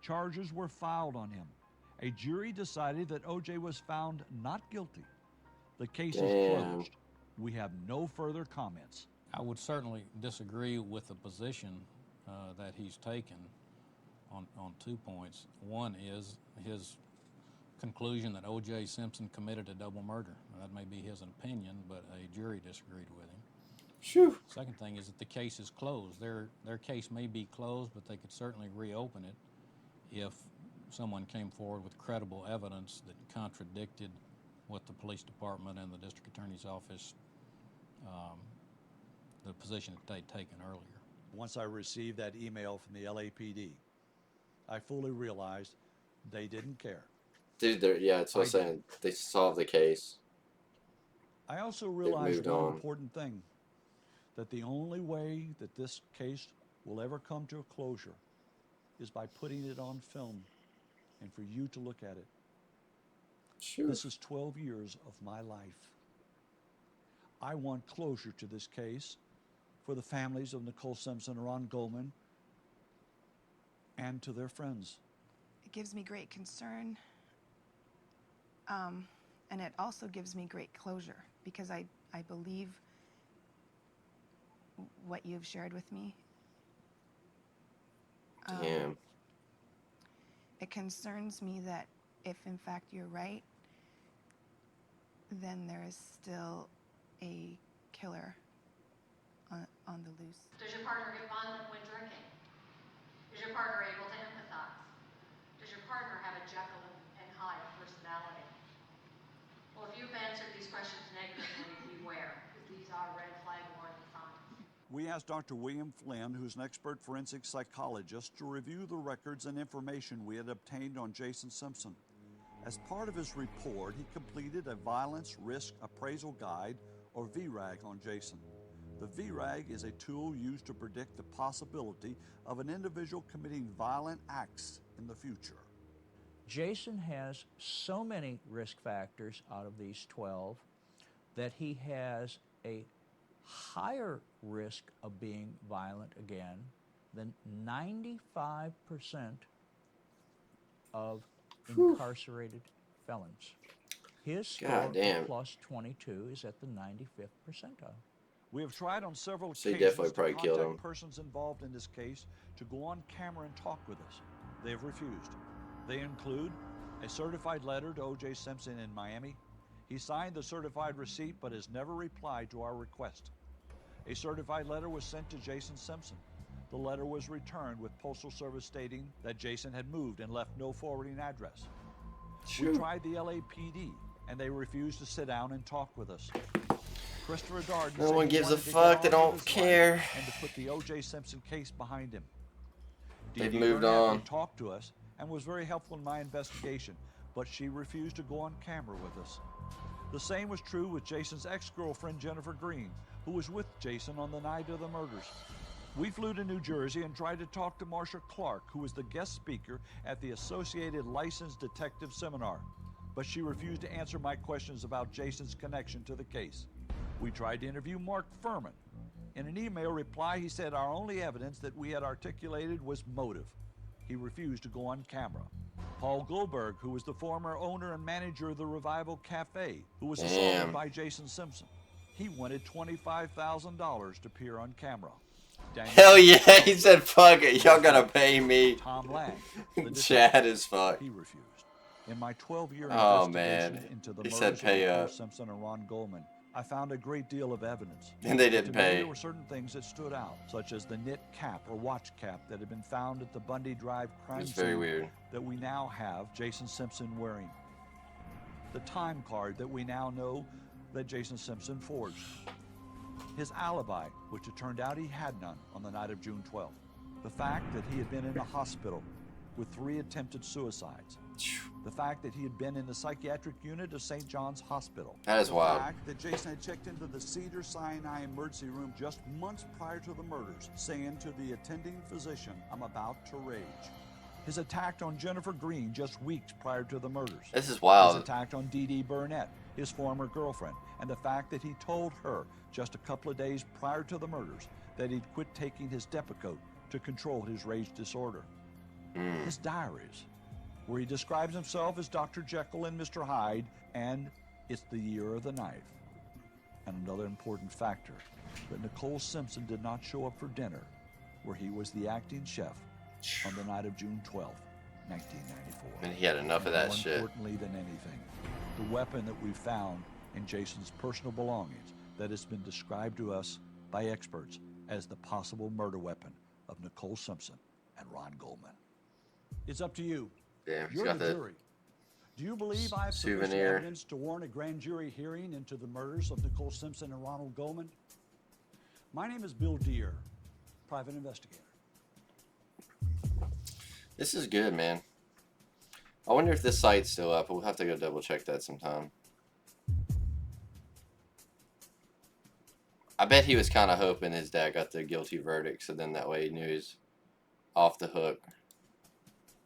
Charges were filed on him. A jury decided that O.J. was found not guilty. The case is closed. We have no further comments. I would certainly disagree with the position that he's taken on 2 points. One is his conclusion that O.J. Simpson committed a double murder. That may be his opinion, but a jury disagreed with him. Phew. Second thing is that the case is closed. Their case may be closed, but they could certainly reopen it if someone came forward with credible evidence that contradicted what the police department and the district attorney's office, the position that they'd taken earlier. Once I received that email from the LAPD, I fully realized they didn't care. Dude, yeah, that's what I'm saying. They solved the case. I also realized moved one on. important thing, that the only way that this case will ever come to a closure is by putting it on film and for you to look at it. Sure. This is 12 years of my life. I want closure to this case for the families of Nicole Simpson and Ron Goldman and to their friends. It gives me great concern, and it also gives me great closure because I believe what you've shared with me. Damn. It concerns me that if in fact you're right, then there is still a killer on the loose. Does your partner get violent when drinking? Is your partner able to empathize? Does your partner have a Jekyll and Hyde personality? Well, if you've answered these questions negatively, beware, because these are red flag warning signs. We asked Dr. William Flynn, who's an expert forensic psychologist, to review the records and information we had obtained on Jason Simpson. As part of his report, he completed a violence risk appraisal guide, or VRAG, on Jason. The VRAG is a tool used to predict the possibility of an individual committing violent acts in the future. Jason has so many risk factors out of these 12 that he has a higher risk of being violent again than 95% of incarcerated felons. His score plus 22 is at the 95th percentile. We have tried on several So he occasions definitely to probably killed him. contact persons involved in this case to go on camera and talk with us. They have refused. They include a certified letter to O.J. Simpson in Miami. He signed the certified receipt but has never replied to our request. A certified letter was sent to Jason Simpson. The letter was returned with Postal Service stating that Jason had moved and left no forwarding address. We tried the LAPD and they refused to sit down and talk with us. Christopher Darden No said one he gives a wanted to get fuck. They on with don't his care. life and to put the O.J. Simpson case behind him. They've Dee Dee moved Burnett on. talked to us and was very helpful in my investigation, but she refused to go on camera with us. The same was true with Jason's ex-girlfriend, Jennifer Green, who was with Jason on the night of the murders. We flew to New Jersey and tried to talk to Marsha Clark, who was the guest speaker at the Associated Licensed Detective Seminar, but she refused to answer my questions about Jason's connection to the case. We tried to interview Mark Furman. In an email reply, he said our only evidence that we had articulated was motive. He refused to go on camera. Paul Goldberg, who was the former owner and manager of the Revival Cafe, who was assaulted by Jason Simpson, he wanted $25,000 to appear on camera. Hell yeah, he said, fuck it, y'all gotta pay me. Tom Lang, Chad as fuck. He refused. In my 12-year Oh, investigation man. into the He murders said of pay Nicole up. Simpson and Ron Goldman, I found a great deal of evidence. And they But didn't to me, pay. there were certain things that stood out, such as the knit cap or watch cap that had been found at the Bundy Drive crime It's very scene weird. that we now have Jason Simpson wearing. The time card that we now know that Jason Simpson forged. His alibi, which it turned out he had none on the night of June 12th. The fact that he had been in a hospital with 3 attempted suicides. The fact that he had been in the psychiatric unit of St. John's Hospital. That is wild. The fact that Jason had checked into the Cedars-Sinai emergency room just months prior to the murders, saying to the attending physician, "I'm about to rage." His attack on Jennifer Green just weeks prior to the murders. This is wild. His attack on Dee Dee Burnett, his former girlfriend, and the fact that he told her just a couple of days prior to the murders that he'd quit taking his Depakote to control his rage disorder. His diaries, where he describes himself as Dr. Jekyll and Mr. Hyde, and it's the year of the knife. And another important factor, that Nicole Simpson did not show up for dinner, where he was the acting chef on the night of June 12th, 1994. And he had enough of that More shit. importantly than anything, the weapon that we found in Jason's personal belongings that has been described to us by experts as the possible murder weapon of Nicole Simpson and Ron Goldman. It's up to you. Damn, he's You're got the that jury. Do you believe I have sufficient souvenir. evidence to warrant a grand jury hearing into the murders of Nicole Simpson and Ronald Goldman? My name is Bill Deere, private investigator. This is good, man. I wonder if this site's still up. We'll have to go double check that sometime. I bet he was kind of hoping his dad got the guilty verdict, so then that way he knew he's off the hook.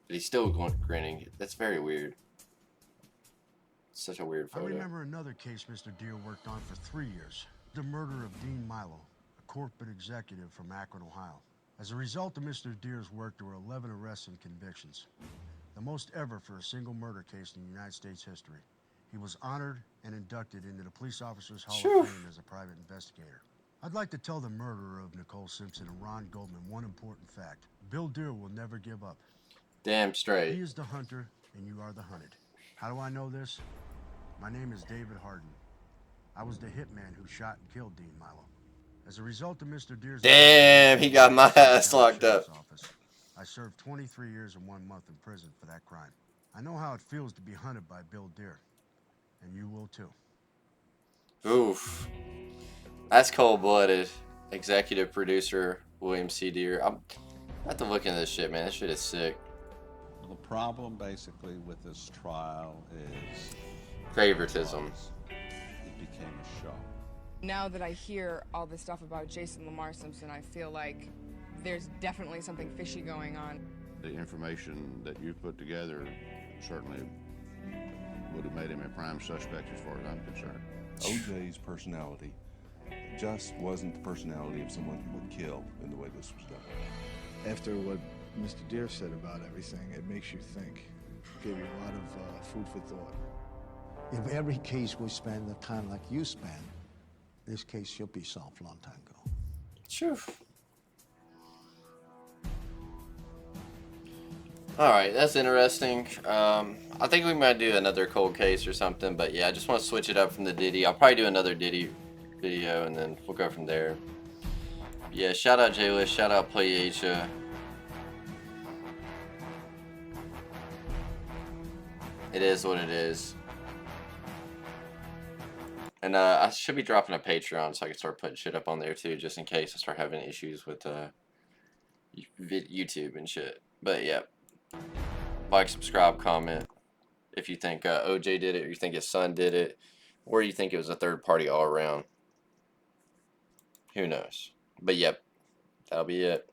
But he's still grinning. That's very weird. Such a weird I photo. remember another case Mr. Deere worked on for 3 years. The murder of Dean Milo, a corporate executive from Akron, Ohio. As a result of Mr. Deere's work, there were 11 arrests and convictions. The most ever for a single murder case in United States history. He was honored and inducted into the Police Officers Hall of Fame as a private investigator. I'd like to tell the murderer of Nicole Simpson and Ron Goldman one important fact. Bill Deere will never give up. Damn straight. He is the hunter, and you are the hunted. How do I know this? My name is David Harden. I was the hitman who shot and killed Dean Milo. As a result of Mr. Deere's... Damn, he got my ass locked up. I served 23 years and 1 month in prison for that crime. I know how it feels to be hunted by Bill Deere, and you will too. Oof. That's cold-blooded. Executive producer William C. Deere. I have to look into this shit, man. This shit is sick. The problem basically with this trial is favoritism. It became a show. Now that I hear all this stuff about Jason Lamar Simpson, I feel like there's definitely something fishy going on. The information that you put together certainly would have made him a prime suspect as far as I'm concerned. OJ's personality just wasn't the personality of someone who would kill in the way this was done. After what Mr. Deere said about everything, it makes you think. Gave you a lot of food for thought. If every case we spend the time like you spend, this case should be solved a long time ago. Sure. Alright, that's interesting. I think we might do another cold case or something, but yeah, I just want to switch it up from the Diddy. I'll probably do another Diddy video and then we'll go from there. Yeah, shout out J-List, shout out PlayAsia. It is what it is. And I should be dropping a Patreon so I can start putting shit up on there too, just in case I start having issues with YouTube and shit. But yeah, like, subscribe, comment if you think OJ did it, or you think his son did it, or you think it was a third party all around. Who knows? But yep, that'll be it.